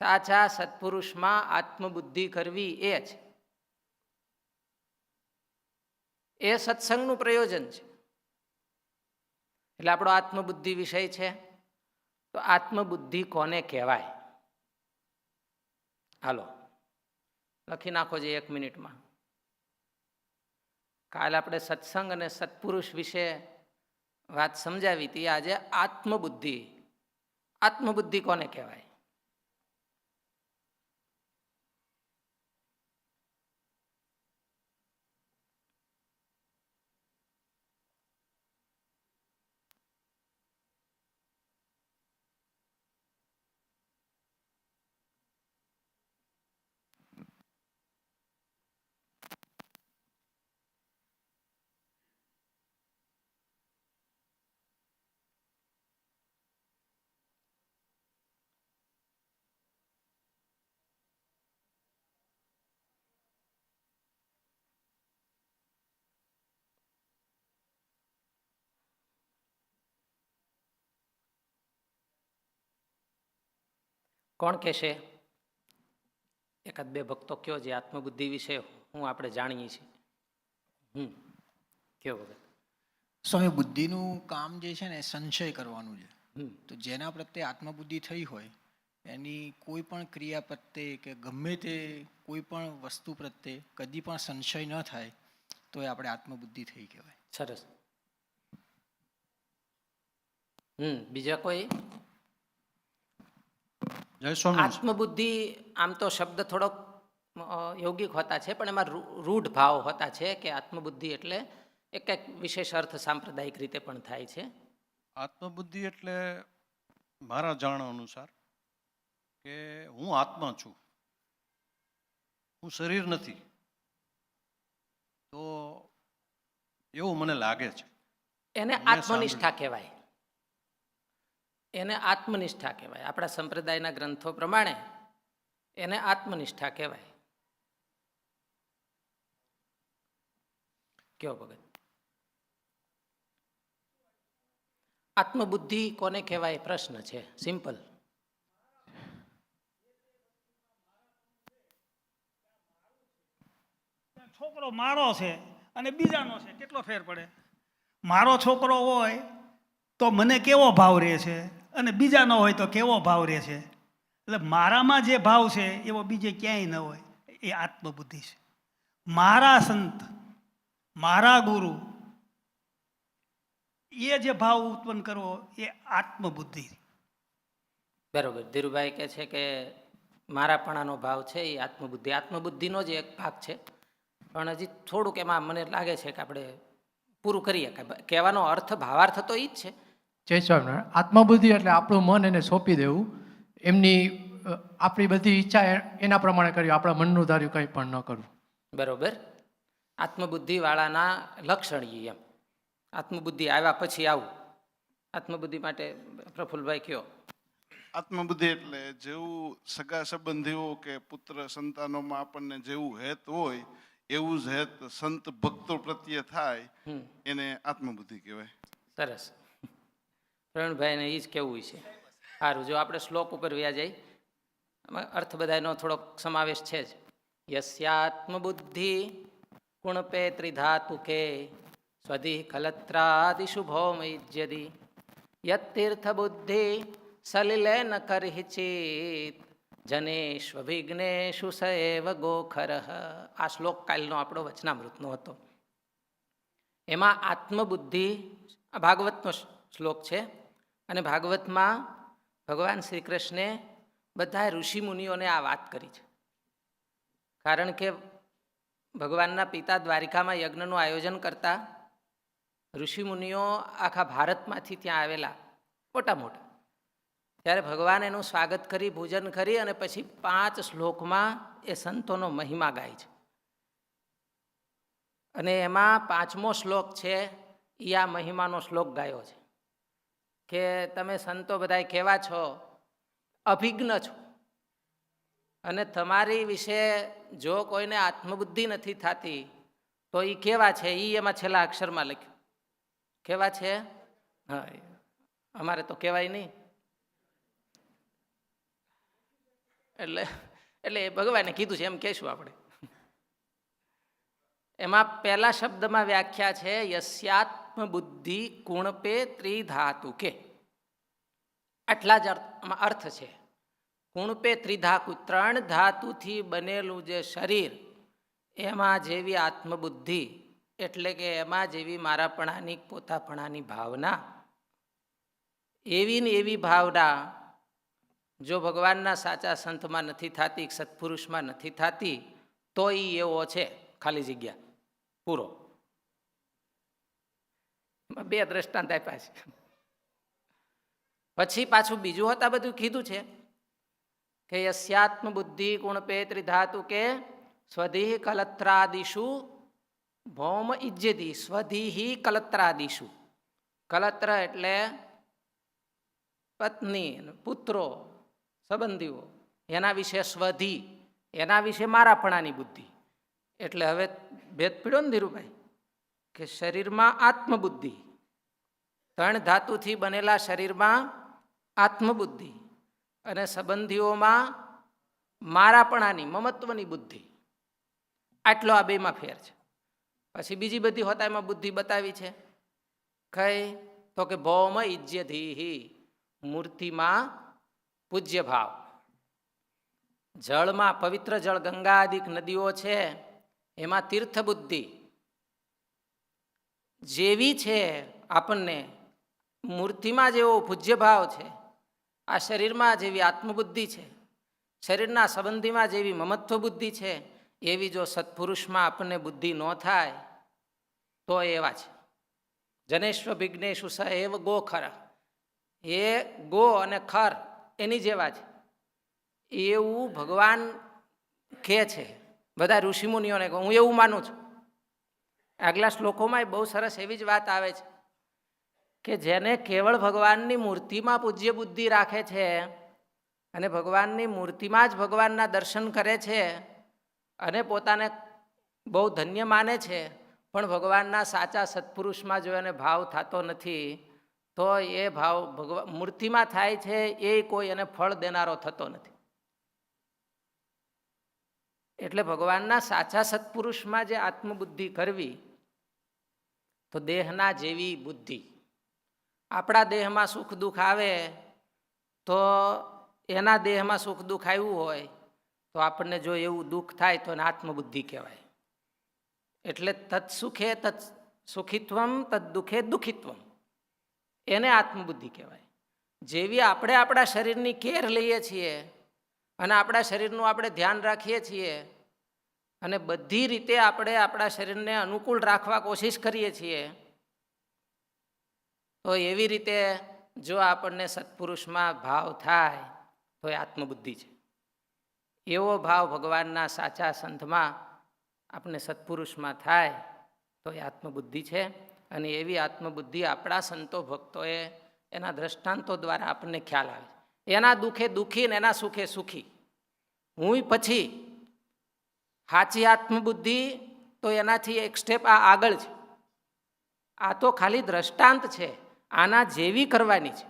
સાચા સત્પુરુષમાં આત્મબુદ્ધિ કરવી એ છે. એ સત્સંગનું પ્રયોજન છે. એટલે આપણો આત્મબુદ્ધિ વિષય છે. તો આત્મબુદ્ધિ કોને કહેવાય? હાલો લખી નાખો જે 1 મિનિટમાં. કાલે આપણે સત્સંગ અને સત્પુરુષ વિશે વાત સમજાવી હતી. આજે આત્મબુદ્ધિ, આત્મબુદ્ધિ કોને કહેવાય? કોણ કહેશે? એકાદ બે ભક્તો કયો જે આત્મબુદ્ધિ વિશે હું આપણે જાણીએ છીએ. કયો વગર સ્વામી, બુદ્ધિનું કામ જે છે ને સંશય કરવાનું છે. તો જેના પ્રત્યે આત્મબુદ્ધિ થઈ હોય એની કોઈ પણ ક્રિયા પ્રત્યે કે ગમે તે કોઈ પણ વસ્તુ પ્રત્યે કદી પણ સંશય ન થાય તો એ આપણે આત્મબુદ્ધિ થઈ કહેવાય. સરસ. બીજા કોઈ? આત્મબુદ્ધિ આમ તો શબ્દ થોડોક यौगिक होता है पण एमां रूढ़ भाव होता है कि आत्मबुद्धि एटले एक एक विशेष अर्थ सांप्रदायिक रीते पण थाय छे। आत्मबुद्धि एटले मारा जाण अनुसार के हूँ आत्मा छूं, हूँ शरीर नथी, तो एवुं मने लागे छे। एने आत्मनिष्ठा कहेवाय, एने आत्मनिष्ठा कहेवाय। आपणा संप्रदायना ग्रंथों प्रमाणे एने आत्मनिष्ठा कहेवाय। क्यों भगत? आत्मबुद्धि कोने कहेवाय प्रश्न छे, सिंपल। छोकरो मारो छे अने बीजानो छे, केटलो फेर पड़े? मारो छोकरो होय तो मने केवो भाव रहे छे अने बीजानो होय तो केवो भाव रहे छे। એટલે મારામાં જે ભાવ છે એવો બીજે ક્યાંય ન હોય, એ આત્મબુદ્ધિ છે। મારા સંત, મારા ગુરુ, એ જે ભાવ ઉત્પન્ન કરવો એ આત્મબુદ્ધિ। બરોબર। ધીરુભાઈ કહે છે કે મારાપણાનો ભાવ છે એ આત્મબુદ્ધિ, આત્મબુદ્ધિનો જ એક ભાગ છે। પણ હજી થોડુંક એમાં મને લાગે છે કે આપણે પૂરું કરીએ। કહેવાનો અર્થ ભાવાર્થ તો એ જ છે। જય સ્વામિનારાયણ। આત્મબુદ્ધિ એટલે આપણું મન એને સોંપી દેવું, એમની આપણી બધી ઈચ્છા એના પ્રમાણે કરવી, આપણા મનનું ધાર્યું કંઈ પણ ન કરવું. બરોબર. આત્મબુદ્ધિવાળાના લક્ષણ ઈ એમ. આત્મબુદ્ધિ આવ્યા પછી આવું. આત્મબુદ્ધિ માટે પ્રફુલ્લભાઈ કયો. આત્મબુદ્ધિ એટલે જેવું સગા સંબંધીઓ કે પુત્ર સંતાનોમાં આપણને જેવું હેત હોય એવું જ હેત સંત ભક્તો પ્રત્યે થાય એને આત્મબુદ્ધિ કહેવાય. સરસ. પ્રવીણભાઈને એ જ કહેવું છે. સારું, જો આપણે શ્લોક ઉપર વ્યા જઈ, અર્થ બધાનો થોડોક સમાવેશ છે જ. યસ્યાત્મબુદ્ધિ કુણપે ત્રિધાતુકે સ્વધિ ખલત્રાદિશુ ભૌમૈજ્યદી યતીર્થ બુદ્ધિ સલિલે ન કરહિચિત જનેષ્વભિઘ્નેષુ સએવ ગોખરઃ. આ શ્લોક કાલનો આપણો વચનામૃતનો હતો. એમાં આત્મબુદ્ધિ આ ભાગવતનો શ્લોક છે અને ભાગવતમાં ભગવાન શ્રી કૃષ્ણે બધા ઋષિમુનિઓને આ વાત કરી છે. કારણ કે ભગવાનના પિતા દ્વારિકામાં યજ્ઞનું આયોજન કરતા ઋષિમુનિઓ આખા ભારતમાંથી ત્યાં આવેલા મોટા મોટા. ત્યારે ભગવાન એનું સ્વાગત કરી, પૂજન કરી અને પછી 5 શ્લોકમાં એ સંતોનો મહિમા ગાય છે. અને એમાં 5મો શ્લોક છે એ આ મહિમાનો શ્લોક ગાયો છે કે તમે સંતો બધાય કેવા છો, અભિજ્ઞ છો, અને તમારી વિશે જો કોઈને આત્મબુદ્ધિ નથી થતી તો એ કેવા છે, એ એમાં છેલ્લા અક્ષરમાં લખ્યું. કેવા છે? હા, અમારે તો કહેવાય નહીં. એટલે ભગવાને કીધું છે એમ કહેશું આપણે. એમાં પહેલા શબ્દમાં વ્યાખ્યા છે યસ્યાત્મબુદ્ધિ કુણપે ત્રિધાતુકે. આટલા જ અર્થ છે. કુણપે ત્રિધાતુ, 3 ધાતુથી બનેલું જે શરીર, એમાં જેવી આત્મબુદ્ધિ એટલે કે એમાં જેવી મારાપણાની પોતાપણાની ભાવના, એવી ને એવી ભાવના જો ભગવાનના સાચા સંતમાં નથી થતી, સત્પુરુષમાં નથી થતી, તો એ એવો છે ખાલી જગ્યા પૂરો. 2 દ્રષ્ટાંત આપ્યા છે. પછી પાછું બીજું હતા બધું કીધું છે કે યસ્યાત્મબુદ્ધિ કુણપે ત્રિધાતુકે સ્વધિ કલત્રાદિષુ ભૌમ ઇજ્જતિ. સ્વધિ કલત્રાદિષુ. કલત્ર એટલે પત્ની, પુત્રો, સંબંધીઓ, એના વિશે સ્વધિ, એના વિશે મારાપણાની બુદ્ધિ. એટલે હવે ભેદ પીડ્યો ને ધીરુભાઈ કે શરીરમાં આત્મબુદ્ધિ, 3 ધાતુથી બનેલા શરીરમાં આત્મબુદ્ધિ અને સંબંધીઓમાં મારાપણાની, મમત્વની બુદ્ધિ. આટલો આ બેમાં ફેર છે. પછી બીજી બધી હોતા એમાં બુદ્ધિ બતાવી છે કઈ તો કે ભૌમ ઇજ્યધિ, મૂર્તિમાં પૂજ્ય ભાવ. જળમાં પવિત્ર જળ, ગંગા આદિક નદીઓ છે એમાં તીર્થ બુદ્ધિ જેવી છે, આપણને મૂર્તિમાં જેવો પૂજ્ય ભાવ છે, આ શરીરમાં જેવી આત્મબુદ્ધિ છે, શરીરના સંબંધીમાં જેવી મમત્વ બુદ્ધિ છે, એવી જો સત્પુરુષમાં આપણને બુદ્ધિ ન થાય તો એવા છે. જનેશ્વ વિઘ્નેશુ સ એવ ગો ખર. એ ગો અને ખર એની જેવા છે એવું ભગવાન કહે છે બધા ઋષિમુનિઓને. હું એવું માનું છું. આગલા શ્લોકોમાં બહુ સરસ એવી જ વાત આવે છે કે જેને કેવળ ભગવાનની મૂર્તિમાં પૂજ્ય બુદ્ધિ રાખે છે અને ભગવાનની મૂર્તિમાં જ ભગવાનના દર્શન કરે છે અને પોતાને બહુ ધન્ય માને છે, પણ ભગવાનના સાચા સત્પુરુષમાં જો એને ભાવ થતો નથી તો એ ભાવ મૂર્તિમાં થાય છે, એ કોઈ એને ફળ દેનારો થતો નથી. એટલે ભગવાનના સાચા સત્પુરુષમાં જે આત્મબુદ્ધિ કરવી તો દેહના જેવી બુદ્ધિ. આપણા દેહમાં સુખ દુઃખ આવે તો એના દેહમાં સુખ દુઃખ આવ્યું હોય તો આપણને જો એવું દુઃખ થાય તો એને આત્મબુદ્ધિ કહેવાય. એટલે તત્સુખે તત્ સુખિત્વમ તદ દુઃખે દુઃખિત્વમ, એને આત્મબુદ્ધિ કહેવાય. જેવી આપણે આપણા શરીરની કેર લઈએ છીએ અને આપણા શરીરનું આપણે ધ્યાન રાખીએ છીએ અને બધી રીતે આપણે આપણા શરીરને અનુકૂળ રાખવા કોશિશ કરીએ છીએ, તો એવી રીતે જો આપણને સત્પુરુષમાં ભાવ થાય તો એ આત્મબુદ્ધિ છે. એવો ભાવ ભગવાનના સાચા સંતમાં આપણે સત્પુરુષમાં થાય તો એ આત્મબુદ્ધિ છે. અને એવી આત્મબુદ્ધિ આપણા સંતો ભક્તોએ એના દ્રષ્ટાંતો દ્વારા આપણને ખ્યાલ આવે. એના દુઃખે દુઃખી ને એના સુખે સુખી. હું પછી સાચી આત્મબુદ્ધિ તો એનાથી એક સ્ટેપ આગળ છે. આ તો ખાલી દ્રષ્ટાંત છે, આના જેવી કરવાની છે.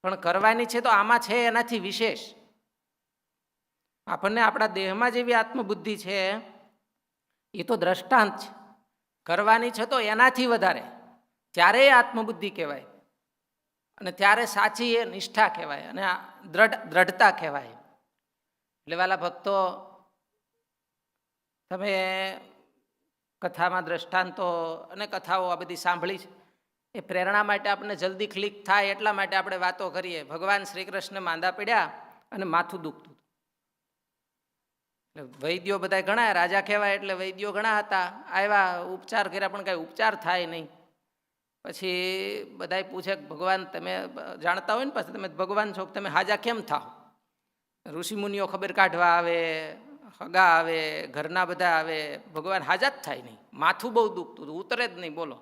પણ કરવાની છે તો આમાં છે એનાથી વિશેષ. આપણને આપણા દેહમાં જેવી આત્મબુદ્ધિ છે એ તો દ્રષ્ટાંત છે. કરવાની છે તો એનાથી વધારે, ત્યારે એ આત્મબુદ્ધિ કહેવાય. અને ત્યારે સાચી એ નિષ્ઠા કહેવાય અને દ્રઢતા કહેવાય. એટલે વાલા ભક્તો, તમે કથામાં દ્રષ્ટાંતો અને કથાઓ આ બધી સાંભળી છે. એ પ્રેરણા માટે આપણને જલ્દી ક્લિક થાય એટલા માટે આપણે વાતો કરીએ. ભગવાન શ્રી કૃષ્ણ માંદા પડ્યા અને માથું દુખતું. વૈદ્યો બધા ઘણા, રાજા કહેવાય એટલે વૈદ્યો ઘણા હતા. આવ્યા, ઉપચાર કર્યા, પણ કાંઈ ઉપચાર થાય નહીં. પછી બધા પૂછે ભગવાન તમે જાણતા હોય ને, પછી તમે ભગવાન છો, તમે હાજા કેમ થાવ? ઋષિમુનિઓ ખબર કાઢવા આવે, હગા આવે, ઘરના બધા આવે, ભગવાન હાજા જ થાય નહીં. માથું બહુ દુખતું, ઉતરે જ નહીં. બોલો,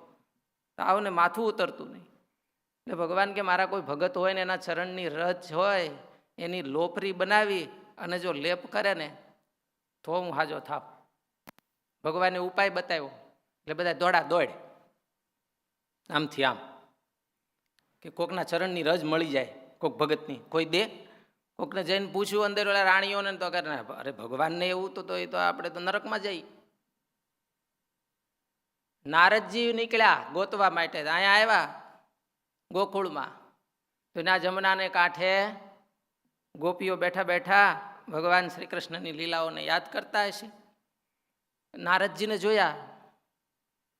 તાવ ને માથું ઉતરતું નહીં. એટલે ભગવાન કે મારા કોઈ ભગત હોય ને એના ચરણની રજ હોય, એની લોપરી બનાવી અને જો લેપ કરે ને તો હું હાજો થાવ. ભગવાને ઉપાય બતાવ્યો એટલે બધા દોડા દોડ આમથી આમ કે કોકના ચરણની રજ મળી જાય, કોક ભગતની કોઈ દે. કોકને જઈને પૂછ્યું અંદર ઓલા રાણીઓને તો કરે, અરે ભગવાનને એવું તો એ તો આપણે તો નરકમાં જઈએ. નારદજી નીકળ્યા ગોતવા માટે, અહીંયા આવ્યા ગોકુળમાં. તો ના જમનાને કાંઠે ગોપીઓ બેઠા બેઠા ભગવાન શ્રી કૃષ્ણની લીલાઓને યાદ કરતા હશે. નારદજીને જોયા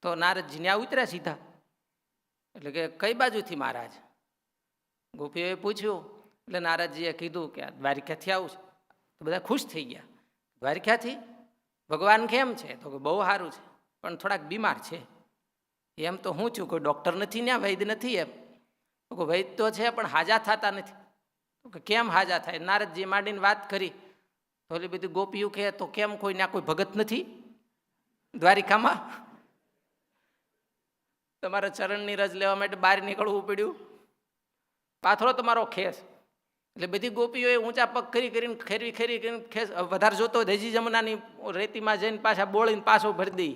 તો નારદજી ત્યાં ઉતર્યા સીધા. એટલે કે કઈ બાજુથી મહારાજ? ગોપીઓએ પૂછ્યું. એટલે નારદજીએ કીધું કે આ દ્વારિકાથી આવું છે. તો બધા ખુશ થઈ ગયા. દ્વારિકાથી? ભગવાન કેમ છે? તો કે બહુ સારું છે, પણ થોડાક બીમાર છે. એમ તો હું છું, કોઈ ડૉક્ટર નથી ને, વૈદ્ય નથી. એમ તો વૈદ્ય તો છે પણ હાજા થતા નથી. તો કે કેમ હાજા થાય? નારદજી માંડીને વાત કરી. તો ઓલી બધી ગોપીઓ કહે તો કેમ કોઈ ના કોઈ ભગત નથી દ્વારિકામાં? તમારા ચરણની રજ લેવા માટે બહાર નીકળવું પડ્યું. પાથરો તમારો ખેસ. એટલે બધી ગોપીઓએ ઊંચા પગ કરીને ખેરવી કરીને ખેસ વધારે જોતો હોય હજી જમનાની રેતીમાં જઈને પાછા બોળીને પાછો ભરી દઈ.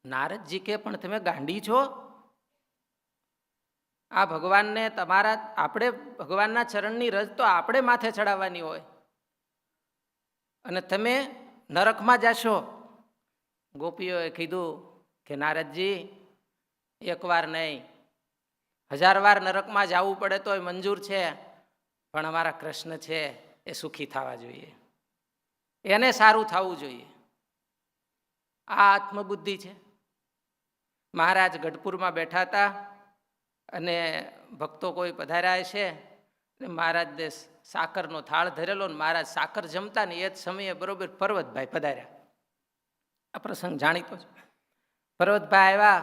નારદજી કે પણ તમે ગાંડી છો? આ ભગવાનને આપણે ભગવાનના ચરણની રજ તો આપણે માથે ચડાવવાની હોય અને તમે નરકમાં જશો. ગોપીઓએ કીધું કે નારદજી, એકવાર નહીં 1000 વાર નરકમાં જવું પડે તોય મંજૂર છે, પણ અમારા કૃષ્ણ છે એ સુખી થવા જોઈએ, એને સારું થવું જોઈએ. આ આત્મબુદ્ધિ છે. મહારાજ ગઢપુરમાં બેઠા હતા અને ભક્તો કોઈ પધાર્યા છે. મહારાજને સાકરનો થાળ ધરેલો ને મહારાજ સાકર જમતા ને એ જ સમયે બરોબર પર્વતભાઈ પધાર્યા. આ પ્રસંગ જાણીતો છે. પર્વતભાઈ આવ્યા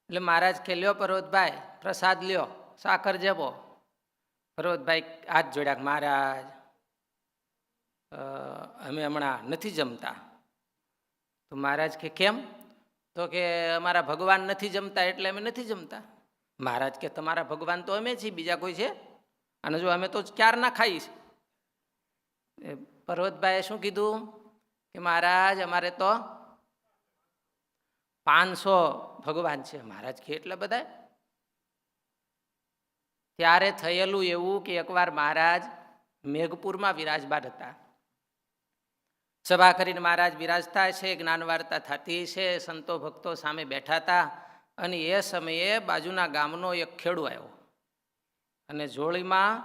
એટલે મહારાજ કે લ્યો પર્વતભાઈ પ્રસાદ લ્યો, સાકર જપો. પર્વતભાઈ હાથ જોડ્યા કે મહારાજ અમે હમણાં નથી જમતા. તો મહારાજ કે કેમ? તો કે અમારા ભગવાન નથી જમતા એટલે અમે નથી જમતા. મહારાજ કે તમારા ભગવાન તો અમે છીએ, બીજા કોઈ છે? અને જો અમે તો ક્યારના ખાઈશ. પર્વતભાઈએ શું કીધું કે મહારાજ અમારે તો 500 ભગવાન છે. મહારાજ કે એટલા બધા? ત્યારે થયેલું એવું કે એકવાર મહારાજ મેઘપુરમાં વિરાજમાન હતા. સભા કરીને મહારાજ બિરાજતા છે, જ્ઞાન વાર્તા થતી છે, સંતો ભક્તો સામે બેઠા હતા. અને એ સમયે બાજુના ગામનો એક ખેડૂ આવ્યો અને જોળીમાં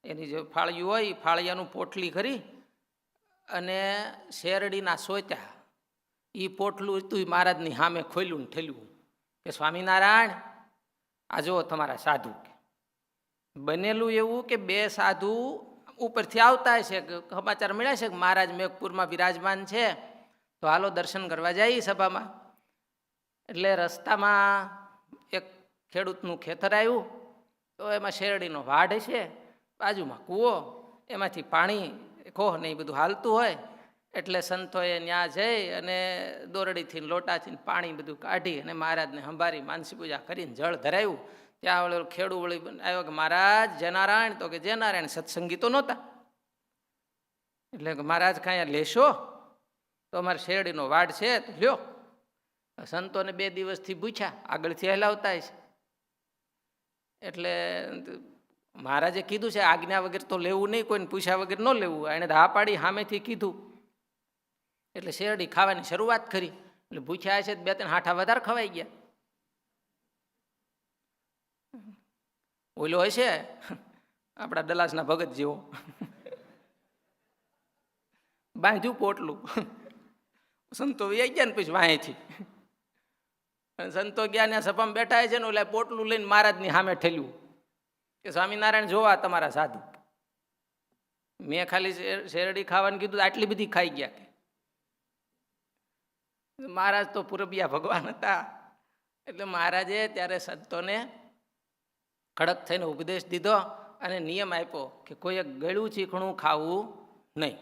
એની જે ફાળિયું હોય એ ફાળિયાનું પોટલી કરી અને શેરડીના સોત્યા એ પોટલું હતું મહારાજની સામે ખોલ્યું ને ઠેલ્યું કે સ્વામિનારાયણ આ જુઓ તમારા સાધુ. બનેલું એવું કે 2 સાધુ ઉપરથી આવતા હશે, સમાચાર મળ્યા છે કે મહારાજ મેઘપુરમાં વિરાજમાન છે, તો હાલો દર્શન કરવા જઈએ સભામાં. એટલે રસ્તામાં એક ખેડૂતનું ખેતર આવ્યું. તો એમાં શેરડીનો વાઢ છે, બાજુમાં કૂવો, એમાંથી પાણી કોહ ને એ બધું હાલતું હોય એટલે સંતોએ ત્યાં જઈ અને દોરડીથી લોટાથી પાણી બધું કાઢી અને મહારાજને સંભારી માનસી પૂજા કરીને જળ ધરાવ્યું. ત્યાં વળે ખેડૂ વળી આવ્યો કે મહારાજ જય નારાયણ, તો કે જય નારાયણ. સત્સંગી તો નહોતા એટલે કે મહારાજ કાંઈ લેશો? તો અમારે શેરડીનો વાડ છે તો લ્યો. સંતોને 2 દિવસથી પૂછ્યા, આગળથી હલાવતા છે એટલે મહારાજે કીધું છે આજ્ઞા વગર તો લેવું નહીં, કોઈને પૂછ્યા વગર ન લેવું. એણે હા પાડી, સામેથી કીધું એટલે શેરડી ખાવાની શરૂઆત કરી. એટલે ભૂખ્યા છે 2-3 હાઠા વધારે ખવાઈ ગયા. ઓલો હશે આપણા દલાસના ભગત જેવો, બાંધ્યું પોટલું. સંતો વ્યાઈ ગયા ને પછી વાંહેથી સંતો ગયા ને સભામાં બેઠા છે ને ઓલા પોટલું લઈને મહારાજની સામે ઠેલ્યું કે સ્વામિનારાયણ જોવા તમારા સાધુ. મેં ખાલી શેરડી ખાવાનું કીધું, આટલી બધી ખાઈ ગયા. કે મહારાજ તો પૂરબિયા ભગવાન હતા એટલે મહારાજે ત્યારે સંતોને કડક થઈને ઉપદેશ દીધો અને નિયમ આપ્યો કે કોઈએ ગળ્યું ચીકણું ખાવું નહીં.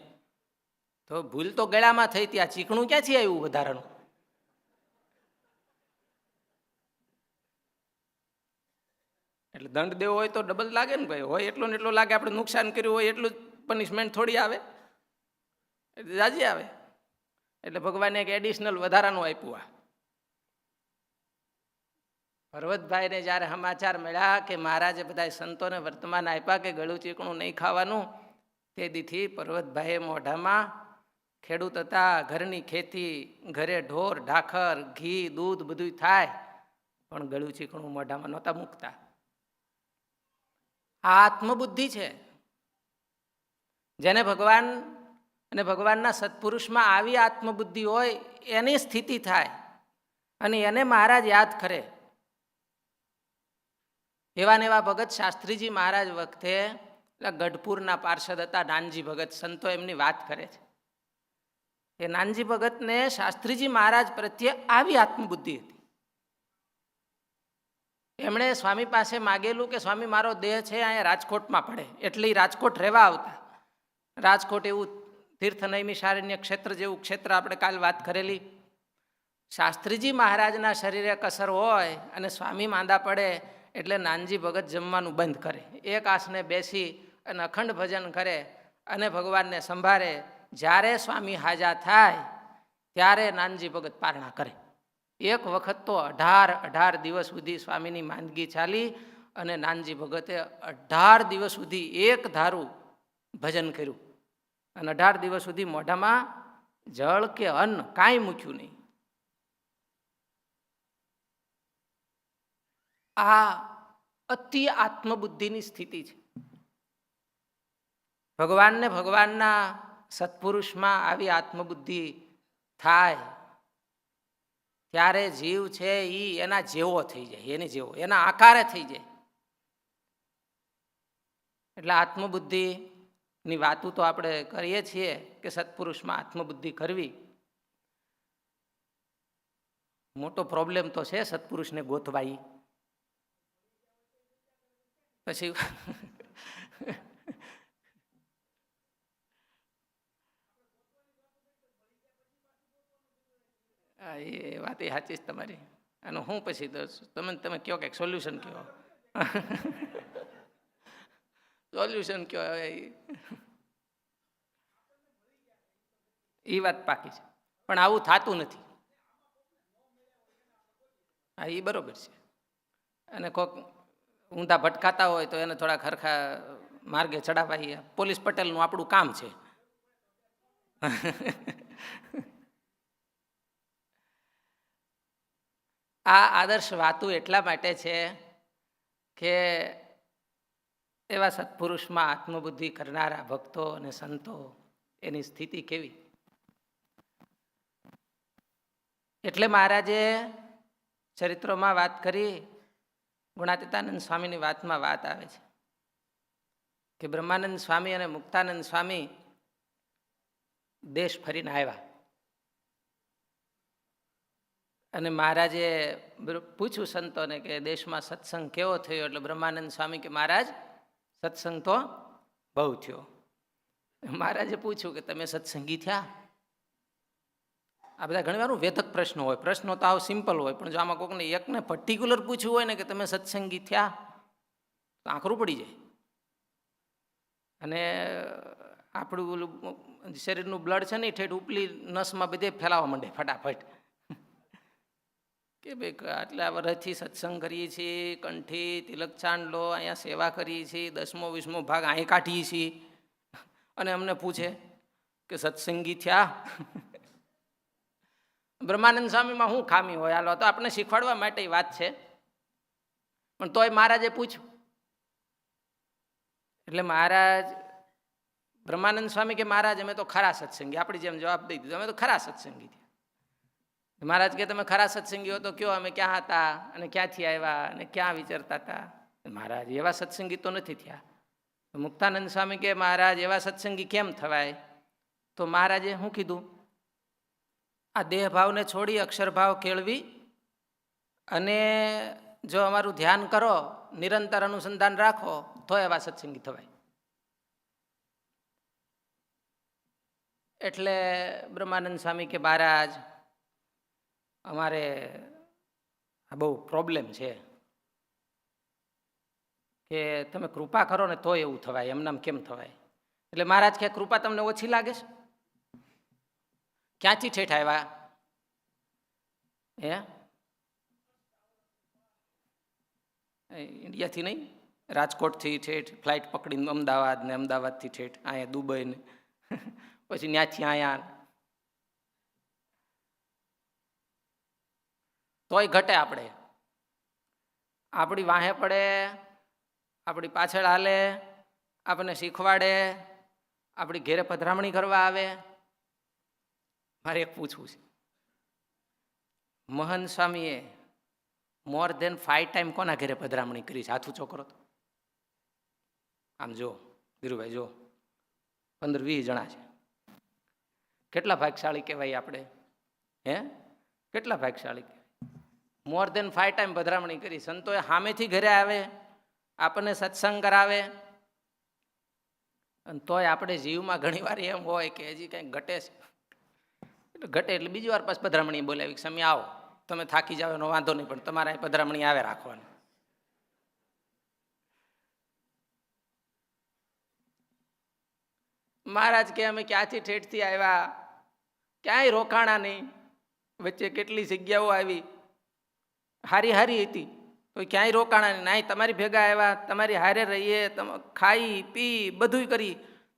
તો ભૂલ તો ગળામાં થઈ, ત્યાં ચીકણું ક્યાંથી આવ્યું વધારાનું? એટલે દંડ દેવો હોય તો ડબલ લાગે ને ભાઈ, હોય એટલો ને એટલો લાગે. આપણે નુકસાન કર્યું હોય એટલું જ પનિશમેન્ટ થોડી આવે, જાજી આવે. એટલે ભગવાને એક એડિશનલ વધારાનું આપ્યું. આ પર્વતભાઈને જ્યારે સમાચાર મળ્યા કે મહારાજે બધા સંતોને વર્તમાન આપ્યા કે ગળું ચીકણું નહીં ખાવાનું, તે દીથી પર્વતભાઈએ મોઢામાં, ખેડૂત હતા, ઘરની ખેતી, ઘરે ઢોર ઢાખર ઘી દૂધ બધું થાય, પણ ગળું ચીકણું મોઢામાં નહોતા મૂકતા. આ આત્મબુદ્ધિ છે. જેને ભગવાન અને ભગવાનના સત્પુરુષમાં આવી આત્મબુદ્ધિ હોય એની સ્થિતિ થાય અને એને મહારાજ યાદ કરે. એવા ને એવા ભગત શાસ્ત્રીજી મહારાજ વખતે ગઢપુરના પાર્ષદ હતા નાનજી ભગત, સંતો એમની વાત કરે છે. એ નાનજી ભગતને શાસ્ત્રીજી મહારાજ પ્રત્યે આવી આત્મબુદ્ધિ હતી. એમણે સ્વામી પાસે માગેલું કે સ્વામી મારો દેહ છે અહીંયા રાજકોટમાં પડે, એટલે રાજકોટ રહેવા આવતા. રાજકોટ એવું તીર્થનૈમિષારણ્ય ક્ષેત્ર જેવું ક્ષેત્ર આપણે કાલ વાત કરેલી. શાસ્ત્રીજી મહારાજના શરીરે કસર હોય અને સ્વામી માંદા પડે એટલે નાનજી ભગત જમવાનું બંધ કરે, એક આસને બેસી અને અખંડ ભજન કરે અને ભગવાનને સંભાળે. જ્યારે સ્વામી હાજા થાય ત્યારે નાનજી ભગત પારણા કરે. એક વખત તો 18 દિવસ સુધી સ્વામીની માંદગી ચાલી અને નાનજી ભગતે 18 દિવસ સુધી એક ધારું ભજન કર્યું અને 18 દિવસ સુધી મોઢામાં જળ કે અન્ન કાંઈ મૂક્યું નહીં. આ અતિ આત્મબુદ્ધિની સ્થિતિ છે. ભગવાનને ભગવાનના સત્પુરુષમાં આવી આત્મબુદ્ધિ થાય ત્યારે જીવ છે એ એના જેવો થઈ જાય, એની જેવો, એના આકારે થઈ જાય. એટલે આત્મબુદ્ધિની વાતો તો આપણે કરીએ છીએ કે સત્પુરુષમાં આત્મબુદ્ધિ કરવી. મોટો પ્રોબ્લેમ તો છે સત્પુરુષને ગોતવાઈ. પછી એ વાત એ સાચી જ તમારી. અને હું પછી તમે કહો કે સોલ્યુશન કહો, સોલ્યુશન કહો. એ વાત પાકી છે પણ આવું થતું નથી. હા એ બરોબર છે. અને કોઈક ઊંધા ભટકાતા હોય તો એને થોડા ખરખા માર્ગે ચડાવવા પોલીસ પટેલનું આપણું કામ છે. આ આદર્શ વાતો એટલા માટે છે કે એવા સત્પુરુષમાં આત્મબુદ્ધિ કરનારા ભક્તો અને સંતો એની સ્થિતિ કેવી. એટલે મહારાજે ચરિત્રોમાં વાત કરી. ગુણાતીતાનંદ સ્વામીની વાતમાં વાત આવે છે કે બ્રહ્માનંદ સ્વામી અને મુક્તાનંદ સ્વામી દેશ ફરીને આવ્યા અને મહારાજે પૂછ્યું સંતોને કે દેશમાં સત્સંગ કેવો થયો? એટલે બ્રહ્માનંદ સ્વામી કે મહારાજ સત્સંગ તો બહુ થયો. મહારાજે પૂછ્યું કે તમે સત્સંગી થયા? આ બધા ઘણી વાર વેધક પ્રશ્નો હોય. પ્રશ્નો તો આવ સિમ્પલ હોય, પણ જો આમાં કોઈકને એકને પર્ટિક્યુલર પૂછ્યું હોય ને કે તમે સત્સંગી થયા, તો આંકરું પડી જાય. અને આપણું ઓલું શરીરનું બ્લડ છે ને ઠેઠ ઉપલી નસમાં બધે ફેલાવા માંડે ફટાફટ કે ભાઈ આટલા વર્ષથી સત્સંગ કરીએ છીએ, કંઠી તિલક ચાંદલો અહીંયા સેવા કરીએ છીએ, 10મો 20મો ભાગ અહીં કાઢીએ છીએ, અને અમને પૂછે કે સત્સંગી થયા? બ્રહ્માનંદ સ્વામીમાં શું ખામી હોય? હાલો, તો આપણે શીખવાડવા માટે વાત છે, પણ તોય મહારાજે પૂછ્યું. એટલે મહારાજ બ્રહ્માનંદ સ્વામી કે મહારાજ અમે તો ખરા સત્સંગી, આપણી જેમ જવાબ દઈ દીધો, અમે તો ખરા સત્સંગી થયા. મહારાજ કે તમે ખરા સત્સંગી હો તો કયો અમે ક્યાં હતા અને ક્યાંથી આવ્યા અને ક્યાં વિચારતા હતા? મહારાજ એવા સત્સંગી તો નથી થયા. મુક્તાનંદ સ્વામી કે મહારાજ એવા સત્સંગી કેમ થવાય? તો મહારાજે શું કીધું? આ દેહ ભાવને છોડી અક્ષરભાવ કેળવી અને જો અમારું ધ્યાન કરો, નિરંતર અનુસંધાન રાખો, તો એવા સત્સંગી થવાય. એટલે બ્રહ્માનંદ સ્વામી કે મહારાજ અમારે આ બહુ પ્રોબ્લેમ છે કે તમે કૃપા કરો ને તો એવું થવાય, એમનામ કેમ થવાય? એટલે મહારાજ કે કૃપા તમને ઓછી લાગે છે? ક્યાંથી ઠેઠ આવ્યા? ઇન્ડિયાથી નહીં, રાજકોટથી ઠેઠ ફ્લાઇટ પકડીને અમદાવાદ ને અમદાવાદથી ઠેઠ અહીંયા દુબઈ ને પછી ત્યાંથી અહીંયા, તોય ઘટે. આપણે આપણી વાહે પડે, આપણી પાછળ હાલે, આપણને શીખવાડે, આપણી ઘેરે પધરામણી કરવા આવે. મારે એક પૂછવું છે, મહંત સ્વામીએ મોર ધેન 5 ટાઈમ કોના ઘેરે પધરામણી કરી છે? હાથ ઊંચો કરો તો. આમ જો ધીરુભાઈ, જો 15-20 જણા છે. કેટલા ભાગશાળી કહેવાય આપણે? કેટલા ભાગશાળી કહેવાય? મોર ધેન 5 ટાઈમ પધરામણી કરી. સંતોએ સામેથી ઘરે આવે, આપણને સત્સંગ કરાવે, અને તોય આપણે જીવમાં ઘણી વાર એમ હોય કે હજી કંઈક ઘટે છે. ઘટે એટલે બીજી વાર પાછું પધરામણી બોલાવી, સમય આવો, તમે થાકી જાવ એનો વાંધો નહીં, પણ તમારે પધરામણી આવે રાખવાની. મહારાજ કે અમે ક્યાંથી ઠેઠથી આવ્યા, ક્યાંય રોકાણા નહીં, વચ્ચે કેટલી જગ્યાઓ આવી, હારી હારી હતી, તો ક્યાંય રોકાણા નહીં. નાય તમારી ભેગા આવ્યા, તમારી હારે રહીએ, ખાઈ પી બધું કરી,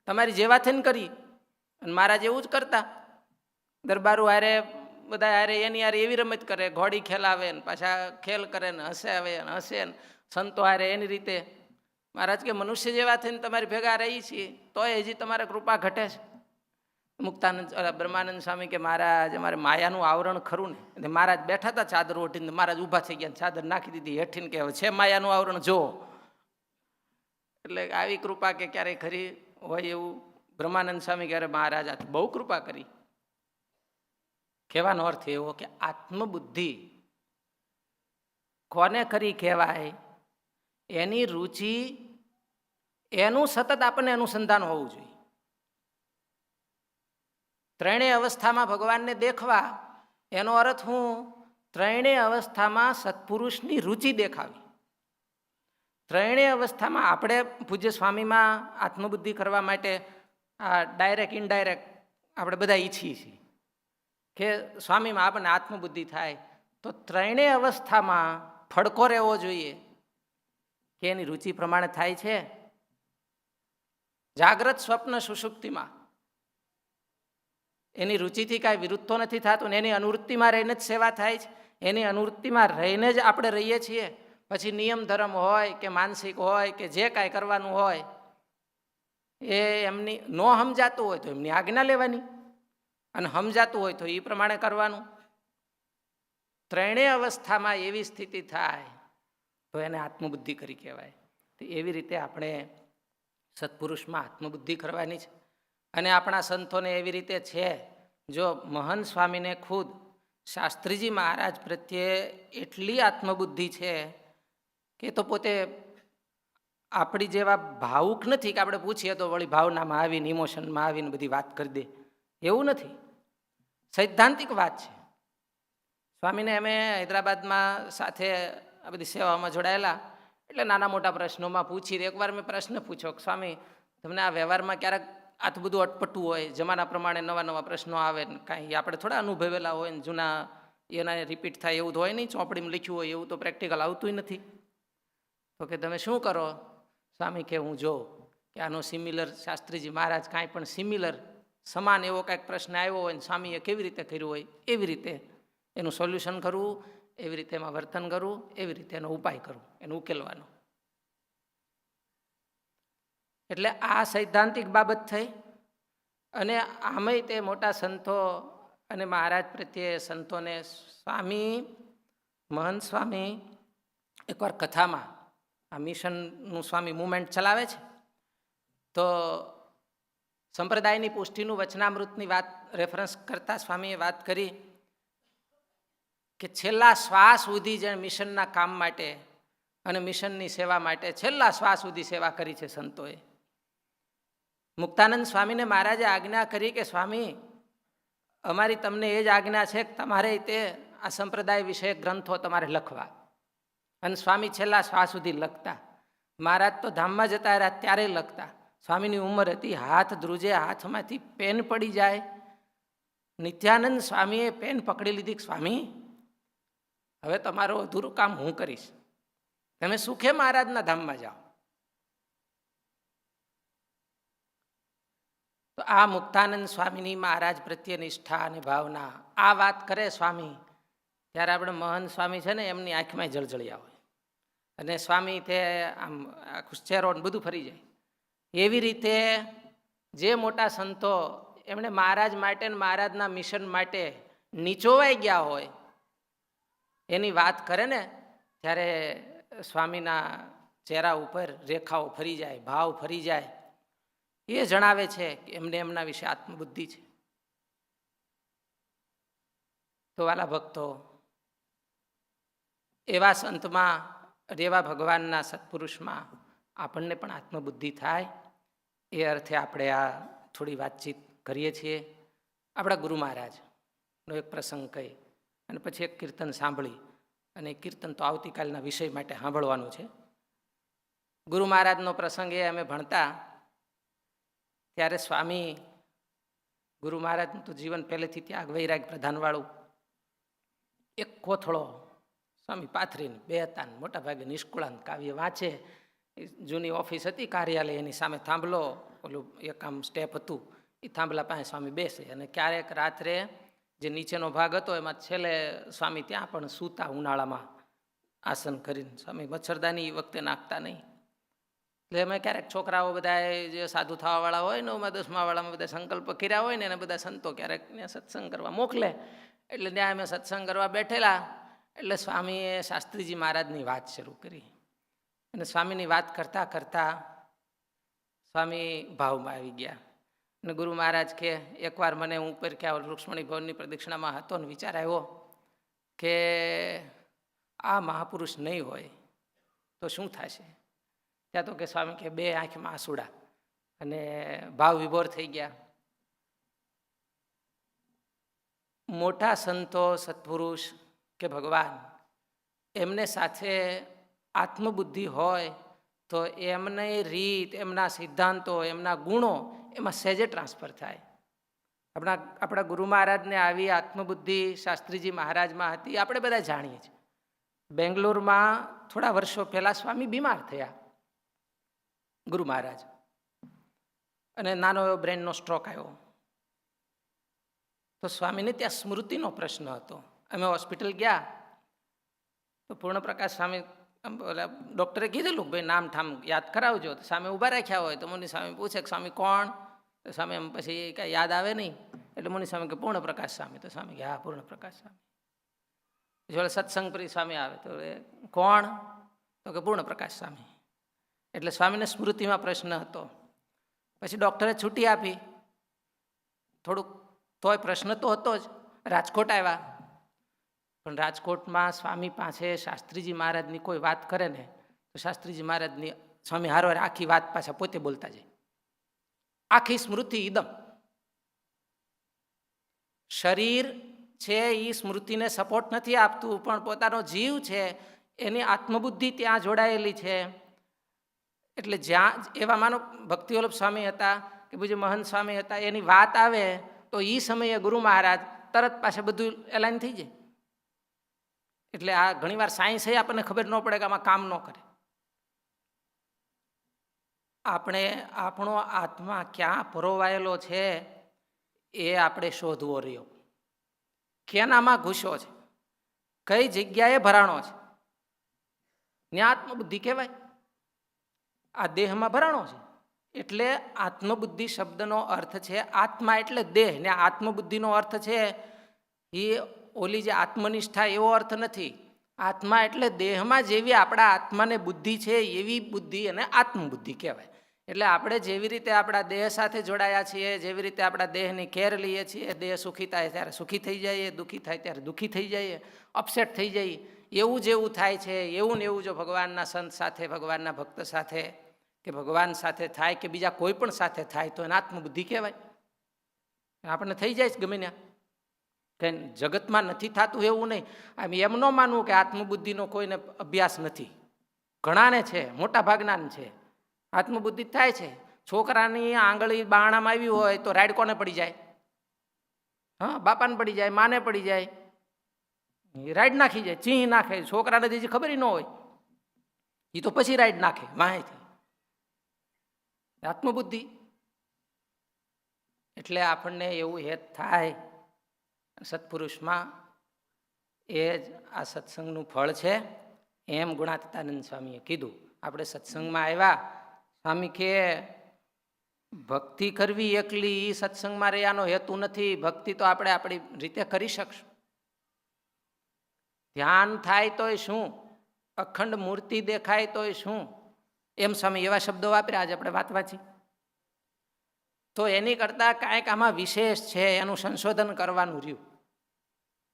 તમારી જેવા થઈને કરી. અને મહારાજ એવું જ કરતા. દરબારો હારે બધા હારે એની હારે એવી રમત કરે, ઘોડી ખેલાવે ને પાછા ખેલ કરે ને હસાવે ને હસે ને સંતો હારે એની રીતે. મહારાજ કે મનુષ્ય જેવા થઈને તમારી ભેગા રહી છીએ, તોય હજી તમારે કૃપા ઘટે છે. મુક્તાનંદ બ્રહ્માનંદ સ્વામી કે મહારાજ અમારે માયાનું આવરણ ખરું ને. એટલે મહારાજ બેઠા હતા ચાદર ઓઢીને, મહારાજ ઊભા થઈ ગયા, ચાદર નાખી દીધી હેઠીને, કે છે માયાનું આવરણ જો. એટલે આવી કૃપા કે ક્યારેય ખરી હોય એવું? બ્રહ્માનંદ સ્વામી ક્યારે મહારાજ આ બહુ કૃપા કરી. કહેવાનો અર્થ એવો કે આત્મબુદ્ધિ કોને કરી કહેવાય? એની રુચિ, એનું સતત આપણને અનુસંધાન હોવું જોઈએ. ત્રણેય અવસ્થામાં ભગવાનને દેખવા, એનો અર્થ હું ત્રણેય અવસ્થામાં સત્પુરુષની રુચિ દેખાવી. ત્રણેય અવસ્થામાં આપણે પૂજ્ય સ્વામીમાં આત્મબુદ્ધિ કરવા માટે આ ડાયરેક્ટ ઇનડાયરેક્ટ આપણે બધા ઈચ્છીએ છીએ કે સ્વામીમાં આપણને આત્મબુદ્ધિ થાય. તો ત્રણેય અવસ્થામાં ફડકો રહેવો જોઈએ કે એની રુચિ પ્રમાણે થાય છે. જાગ્રત, સ્વપ્ન, સુષુપ્તિમાં એની રુચિથી કાંઈ વિરુદ્ધ તો નથી થતું ને એની અનુવૃત્તિમાં રહીને જ સેવા થાય છે. એની અનુવૃત્તિમાં રહીને જ આપણે રહીએ છીએ. પછી નિયમ ધર્મ હોય કે માનસિક હોય કે જે કાંઈ કરવાનું હોય એ એમની ન સમજાતું હોય તો એમની આજ્ઞા લેવાની, અને સમજાતું હોય તો એ પ્રમાણે કરવાનું. ત્રણેય અવસ્થામાં એવી સ્થિતિ થાય તો એને આત્મબુદ્ધિ કરી કહેવાય. તો એવી રીતે આપણે સત્પુરુષમાં આત્મબુદ્ધિ કરવાની છે. અને આપણા સંતોને એવી રીતે છે. જો મહંત સ્વામીને ખુદ શાસ્ત્રીજી મહારાજ પ્રત્યે એટલી આત્મબુદ્ધિ છે કે તો પોતે આપણી જેવા ભાવુક નથી કે આપણે પૂછીએ તો વળી ભાવનામાં આવીને ઇમોશનમાં આવીને બધી વાત કરી દે, એવું નથી. સૈદ્ધાંતિક વાત છે. સ્વામીને અમે હૈદરાબાદમાં સાથે આ બધી સેવામાં જોડાયેલા, એટલે નાના મોટા પ્રશ્નોમાં પૂછી. એકવાર મેં પ્રશ્ન પૂછ્યો કે સ્વામી, તમને આ વ્યવહારમાં ક્યારેક આટલું બધું અટપટું હોય, જમાના પ્રમાણે નવા નવા પ્રશ્નો આવે ને કાંઈ આપણે થોડા અનુભવેલા હોય ને જૂના એના રિપીટ થાય એવું તો હોય નહીં, ચોપડીમાં લખ્યું હોય એવું તો પ્રેક્ટિકલ આવતું નથી. તો કે તમે શું કરો? સ્વામી કે હું જોઉં કે આનો સિમિલર શાસ્ત્રીજી મહારાજ કાંઈ પણ સિમિલર સમાન એવો કાંઈક પ્રશ્ન આવ્યો હોય ને સ્વામીએ કેવી રીતે કર્યું હોય એવી રીતે એનું સોલ્યુશન કરવું, એવી રીતે એમાં વર્તન કરવું, એવી રીતે એનો ઉપાય કરવો, એને ઉકેલવાનો. એટલે આ સૈદ્ધાંતિક બાબત થઈ. અને આમાંય તે મોટા સંતો અને મહારાજ પ્રત્યે સંતોને સ્વામી મહંત સ્વામી એકવાર કથામાં આ મિશનનું સ્વામી મુવમેન્ટ ચલાવે છે, તો સંપ્રદાયની પુષ્ટિનું વચનામૃતની વાત રેફરન્સ કરતા સ્વામીએ વાત કરી કે છેલ્લા શ્વાસ સુધી જે મિશનના કામ માટે અને મિશનની સેવા માટે છેલ્લા શ્વાસ સુધી સેવા કરી છે સંતોએ. મુક્તાનંદ સ્વામીને મહારાજે આજ્ઞા કરી કે સ્વામી, અમારી તમને એ જ આજ્ઞા છે કે તમારે તે આ સંપ્રદાય વિશે ગ્રંથો તમારે લખવા. અને સ્વામી છેલ્લા શ્વાસ સુધી લખતા. મહારાજ તો ધામમાં જતા રહ્યા ત્યારે લખતા. સ્વામીની ઉંમર હતી, હાથ ધ્રુજે, હાથમાંથી પેન પડી જાય. નિત્યાનંદ સ્વામીએ પેન પકડી લીધી. સ્વામી, હવે તમારું અધૂરું કામ હું કરીશ, તમે સુખે મહારાજના ધામમાં જાઓ. તો આ મુક્તાનંદ સ્વામીની મહારાજ પ્રત્યે નિષ્ઠા અને ભાવના આ વાત કરે સ્વામી, ત્યારે આપણે મહંત સ્વામી છે ને એમની આંખમાં જળજળિયા હોય અને સ્વામી તે આમ આખું ચહેરો બધું ફરી જાય. એવી રીતે જે મોટા સંતો એમણે મહારાજ માટે ને મહારાજના મિશન માટે નીચોવાઈ ગયા હોય એની વાત કરે ને ત્યારે સ્વામીના ચહેરા ઉપર રેખાઓ ફરી જાય, ભાવ ફરી જાય. એ જણાવે છે કે એમને એમના વિશે આત્મબુદ્ધિ છે. તો વાલા ભક્તો, એવા સંતમાં, એવા ભગવાનના સત્પુરુષમાં આપણને પણ આત્મબુદ્ધિ થાય એ અર્થે આપણે આ થોડી વાતચીત કરીએ છીએ. આપણા ગુરુ મહારાજનો એક પ્રસંગ કહી અને પછી એક કીર્તન સાંભળી, અને કીર્તન તો આવતીકાલના વિષય માટે સાંભળવાનું છે. ગુરુ મહારાજનો પ્રસંગ એ અમે ભણતા ત્યારે સ્વામી ગુરુ મહારાજનું તો જીવન પહેલેથી ત્યાગ વૈરાગ પ્રધાનવાળું. એક કોથળો સ્વામી પાથરીને બે હતા, મોટા ભાગે નિષ્કુળાંત કાવ્ય વાંચે. જૂની ઓફિસ હતી કાર્યાલય, એની સામે થાંભલો, ઓલું એક આમ સ્ટેપ હતું, એ થાંભલા પાસે સ્વામી બેસે. અને ક્યારેક રાત્રે જે નીચેનો ભાગ હતો એમાં છેલ્લે સ્વામી ત્યાં પણ સૂતા ઉનાળામાં આસન કરીને. સ્વામી મચ્છરદાની એ વખતે નાખતા નહીં. એટલે અમે ક્યારેક છોકરાઓ બધા જે સાધુ થવાવાળા હોય, 9મા 10મા વાળામાં બધા સંકલ્પ કર્યા હોય ને એને બધા સંતો ક્યારેક ત્યાં સત્સંગ કરવા મોકલે. એટલે ત્યાં અમે સત્સંગ કરવા બેઠેલા. એટલે સ્વામીએ શાસ્ત્રીજી મહારાજની વાત શરૂ કરી. અને સ્વામીની વાત કરતાં કરતાં સ્વામી ભાવમાં આવી ગયા. અને ગુરુ મહારાજ કે એકવાર મને ઉપર ક્યાં રૂક્ષ્મણી ભવનની પ્રદક્ષિણામાં હતો ને વિચાર આવ્યો કે આ મહાપુરુષ નહીં હોય તો શું થશે. ત્યાં તો કે સ્વામી કે બે આંખમાં આંસુડા અને ભાવ વિભોર થઈ ગયા. મોટા સંતો, સત્પુરુષ કે ભગવાન, એમને સાથે આત્મબુદ્ધિ હોય તો એમની રીત, એમના સિદ્ધાંતો, એમના ગુણો એમાં સહેજે ટ્રાન્સફર થાય. આપણા ગુરુ મહારાજને આવી આત્મબુદ્ધિ શાસ્ત્રીજી મહારાજમાં હતી, આપણે બધા જાણીએ છીએ. બેંગ્લોરમાં થોડા વર્ષો પહેલાં સ્વામી બીમાર થયા, ગુરુ મહારાજ, અને નાનો એવો બ્રેનનો સ્ટ્રોક આવ્યો. તો સ્વામીને ત્યાં સ્મૃતિનો પ્રશ્ન હતો. અમે હોસ્પિટલ ગયા તો પૂર્ણપ્રકાશ સ્વામી, ડૉક્ટરે કીધેલું ભાઈ નામ ઠામ યાદ કરાવજો. તો સામે ઊભા રાખ્યા હોય તો મુનિ સ્વામી પૂછે કે સ્વામી કોણ? તો સ્વામી એમ પછી કાંઈ યાદ આવે નહીં. એટલે મુનિ સ્વામી કે પૂર્ણપ્રકાશ સ્વામી. તો સ્વામી કે હા પૂર્ણપ્રકાશ સ્વામી. જોડે સત્સંગપ્રી સ્વામી આવે તો કોણ? તો કે પૂર્ણપ્રકાશ સ્વામી. એટલે સ્વામીને સ્મૃતિમાં પ્રશ્ન હતો. પછી ડૉક્ટરે છૂટી આપી. થોડુંક તોય પ્રશ્ન તો હતો જ. રાજકોટ આવ્યા, પણ રાજકોટમાં સ્વામી પાસે શાસ્ત્રીજી મહારાજની કોઈ વાત કરે ને તો શાસ્ત્રીજી મહારાજની સ્વામી હારવાર આખી વાત પાછા પોતે બોલતા જાય. આખી સ્મૃતિ ઇદમ. શરીર છે એ સ્મૃતિને સપોર્ટ નથી આપતું, પણ પોતાનો જીવ છે એની આત્મબુદ્ધિ ત્યાં જોડાયેલી છે. એટલે જ્યાં એવા માનો ભક્તિવલ્લભ સ્વામી હતા કે બીજું મહંત સ્વામી હતા, એની વાત આવે તો એ સમયે ગુરુ મહારાજ તરત પાછા બધું એલાઇન થઈ જાય. એટલે આ ઘણીવાર સાયન્સ એ આપણને ખબર ન પડે કે આમાં કામ ન કરે. આપણે આપણો આત્મા ક્યાં પરોવાયેલો છે એ આપણે શોધવો રહ્યો. કેનામાં ઘૂસ્યો છે, કઈ જગ્યાએ ભરાણો છે, ત્યાં આત્મબુદ્ધિ કહેવાય. આ દેહમાં ભરાણો છે એટલે આત્મબુદ્ધિ શબ્દનો અર્થ છે આત્મા એટલે દેહ, ને આત્મબુદ્ધિનો અર્થ છે એ ઓલી જે આત્મનિષ્ઠા એવો અર્થ નથી. આત્મા એટલે દેહમાં જેવી આપણા આત્માને બુદ્ધિ છે એવી બુદ્ધિ અને આત્મબુદ્ધિ કહેવાય. એટલે આપણે જેવી રીતે આપણા દેહ સાથે જોડાયા છીએ, જેવી રીતે આપણા દેહની કેર લઈએ છીએ, દેહ સુખી થાય ત્યારે સુખી થઈ જઈએ, દુઃખી થાય ત્યારે દુઃખી થઈ જઈએ, અપસેટ થઈ જઈએ, એવું જેવું થાય છે એવું ને એવું જો ભગવાનના સંત સાથે, ભગવાનના ભક્ત સાથે કે ભગવાન સાથે થાય કે બીજા કોઈ પણ સાથે થાય તો એને આત્મબુદ્ધિ કહેવાય. આપણને થઈ જાય ગમે ત્યાં. કંઈ જગતમાં નથી થતું એવું નહીં. આમ એમ ન માનવું કે આત્મબુદ્ધિનો કોઈને અભ્યાસ નથી. ઘણાને છે, મોટા ભાગનાને છે, આત્મબુદ્ધિ થાય છે. છોકરાની આંગળી બાણામાં આવી હોય તો રાઈડ કોને પડી જાય? હા, બાપાને પડી જાય, માને પડી જાય, રાઈડ નાખી જાય, ચીહ નાખે. છોકરાને જે ખબર ન હોય એ તો પછી રાઈડ નાખે માહિતી. આત્મબુદ્ધિ એટલે આપણને એવું હેત થાય સત્પુરુષમાં, એ જ આ સત્સંગનું ફળ છે. એમ ગુણાતીતાનંદ સ્વામીએ કીધું. આપણે સત્સંગમાં આવ્યા, સ્વામી કે ભક્તિ કરવી એકલી એ સત્સંગમાં રહેવાનો હેતુ નથી. ભક્તિ તો આપણે આપણી રીતે કરી શકશું. ધ્યાન થાય તોય શું, અખંડ મૂર્તિ દેખાય તોય શું, એમ સ્વામી એવા શબ્દો વાપર્યા. આજે આપણે વાત વાંચી તો એની કરતાં કાંઈક આમાં વિશેષ છે, એનું સંશોધન કરવાનું રહ્યું,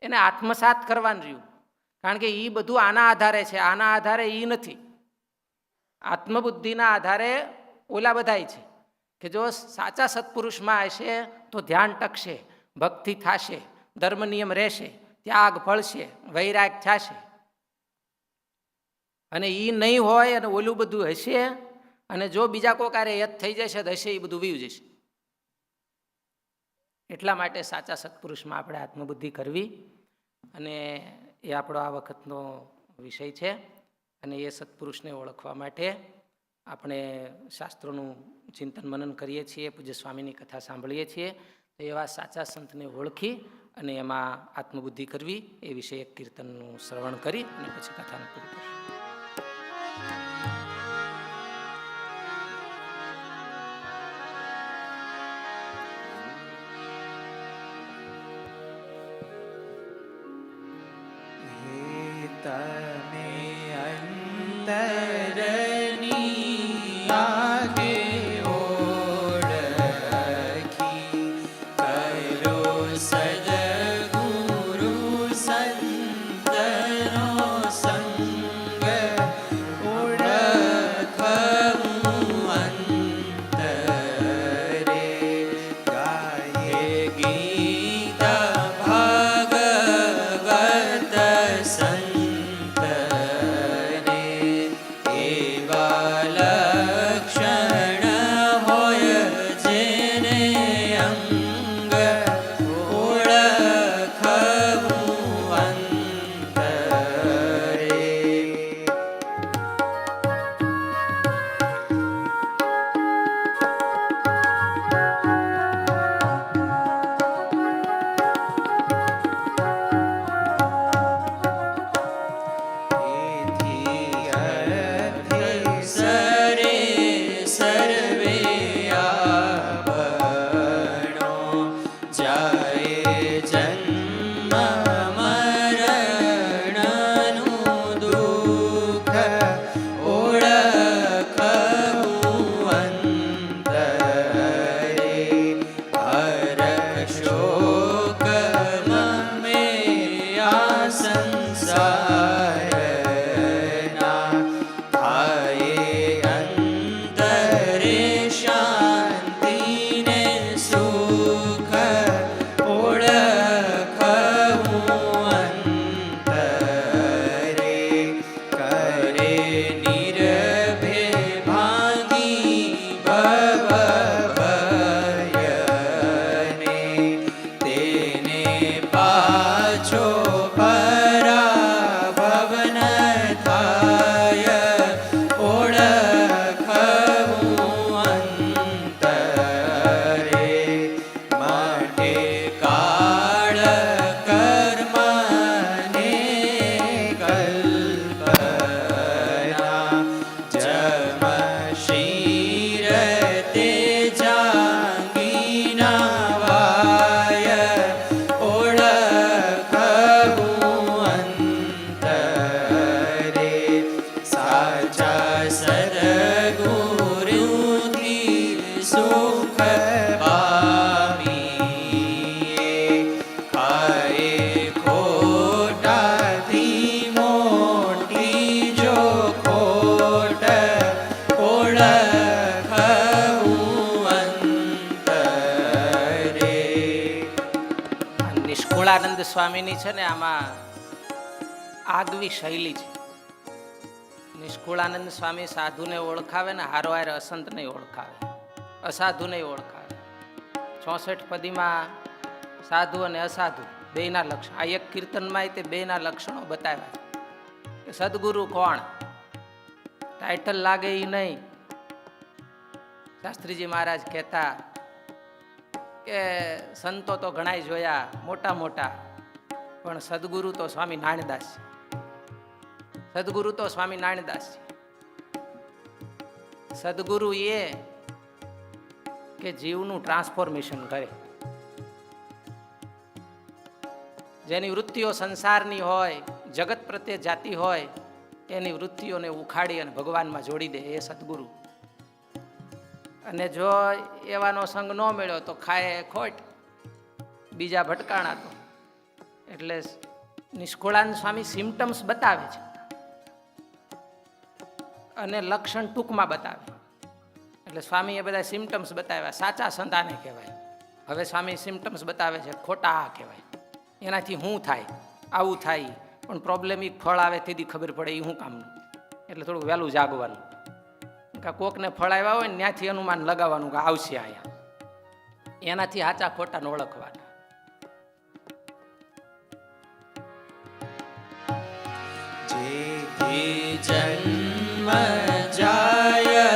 એને આત્મસાત કરવાનું રહ્યું. કારણ કે એ બધું આના આધારે છે, આના આધારે એ નથી. આત્મબુદ્ધિના આધારે ઓલા બધાય છે કે જો સાચા સત્પુરુષમાં હશે તો ધ્યાન ટકશે, ભક્તિ થશે, ધર્મ નિયમ રહેશે, ત્યાગ ફળશે, વૈરાગ થશે. અને એ નહીં હોય અને ઓલું બધું હશે અને જો બીજા કોઈ કાર્ય યત થઈ જશે તો હશે એ બધું વીયું જશે. એટલા માટે સાચા સત્પુરુષમાં આપણે આત્મબુદ્ધિ કરવી, અને એ આપણો આ વખતનો વિષય છે. અને એ સત્પુરુષને ઓળખવા માટે આપણે શાસ્ત્રોનું ચિંતન મનન કરીએ છીએ, પૂજ્ય સ્વામીની કથા સાંભળીએ છીએ. તો એવા સાચા સંતને ઓળખી અને એમાં આત્મબુદ્ધિ કરવી એ વિશે એક કીર્તનનું શ્રવણ કરી અને પછી કથાને પૂરું કરીશું. સંત નિષ્કુળાનંદ સ્વામીની છે ને આમાં આગવી શૈલી છે. નિષ્કુળાનંદ સ્વામી સાધુને ઓળખાવે ને હારોહાર અસંતને ઓળખાવે, અસાધુને ઓળખાવે. 64 પદીમાં સાધુ અને અસાધુ બેયના લક્ષણ, આ એક કીર્તનમાં તે બેયના લક્ષણો બતાવ્યા છે. સદગુરુ કોણ? ટાઇટલ લાગે એ નહીં. શાસ્ત્રીજી મહારાજ કહેતા કે સંતો તો ઘણાય જોયા મોટા મોટા, પણ સદગુરુ તો સ્વામી નારાયણદાસ છે. સદગુરુ તો સ્વામી નારાયણદાસ છે. સદગુરુ એ કે જીવનું ટ્રાન્સફોર્મેશન કરે, જેની વૃત્તિઓ સંસારની હોય, જગત પ્રત્યે જાતી હોય, એની વૃત્તિઓને ઉખાડી અને ભગવાનમાં જોડી દે, એ સદગુરુ. અને જો એવાનો સંગ ન મળ્યો તો ખાય ખોટ, બીજા ભટકાણા તો. એટલે નિષ્કુળાનંદ સ્વામી સિમ્ટમ્સ બતાવે છે અને લક્ષણ ટૂંકમાં બતાવે. એટલે સ્વામીએ બધા સિમ્ટમ્સ બતાવ્યા, સાચા સંતાને કહેવાય. હવે સ્વામી સિમ્ટમ્સ બતાવે છે, ખોટા આ કહેવાય. એનાથી શું થાય? આવું થાય, પણ પ્રોબ્લેમ એક ફળ આવે તેથી ખબર પડે એ શું કામનું. એટલે થોડું વહેલું જાગવાનું. કે કોકને ફળ આવ્યા હોય ને ત્યાંથી અનુમાન લગાવવાનું કે આવશે અહીંયા, એનાથી સાચા ખોટા ઓળખવાના. જન્મ જાય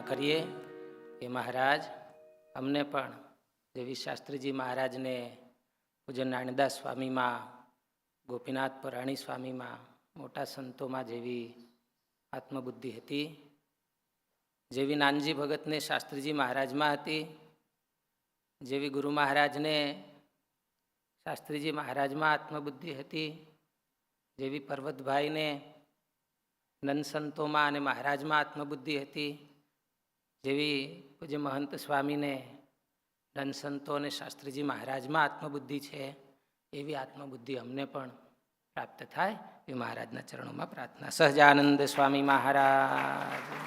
કરીએ કે મહારાજ અમને પણ જેવી શાસ્ત્રીજી મહારાજને પૂજ્ય નારાયણદાસ સ્વામીમાં, ગોપીનાથ પરાણી સ્વામીમાં, મોટા સંતોમાં જેવી આત્મબુદ્ધિ હતી, જેવી નાનજી ભગતને શાસ્ત્રીજી મહારાજમાં હતી, જેવી ગુરુ મહારાજને શાસ્ત્રીજી મહારાજમાં આત્મબુદ્ધિ હતી, જેવી પર્વતભાઈને નંદ સંતોમાં અને મહારાજમાં આત્મબુદ્ધિ હતી, જેવી પૂજ્ય મહંત સ્વામીને નંદ સંતો અને શાસ્ત્રીજી મહારાજમાં આત્મબુદ્ધિ છે, એવી આત્મબુદ્ધિ અમને પણ પ્રાપ્ત થાય એ મહારાજના ચરણોમાં પ્રાર્થના. સહજાનંદ સ્વામી મહારાજ.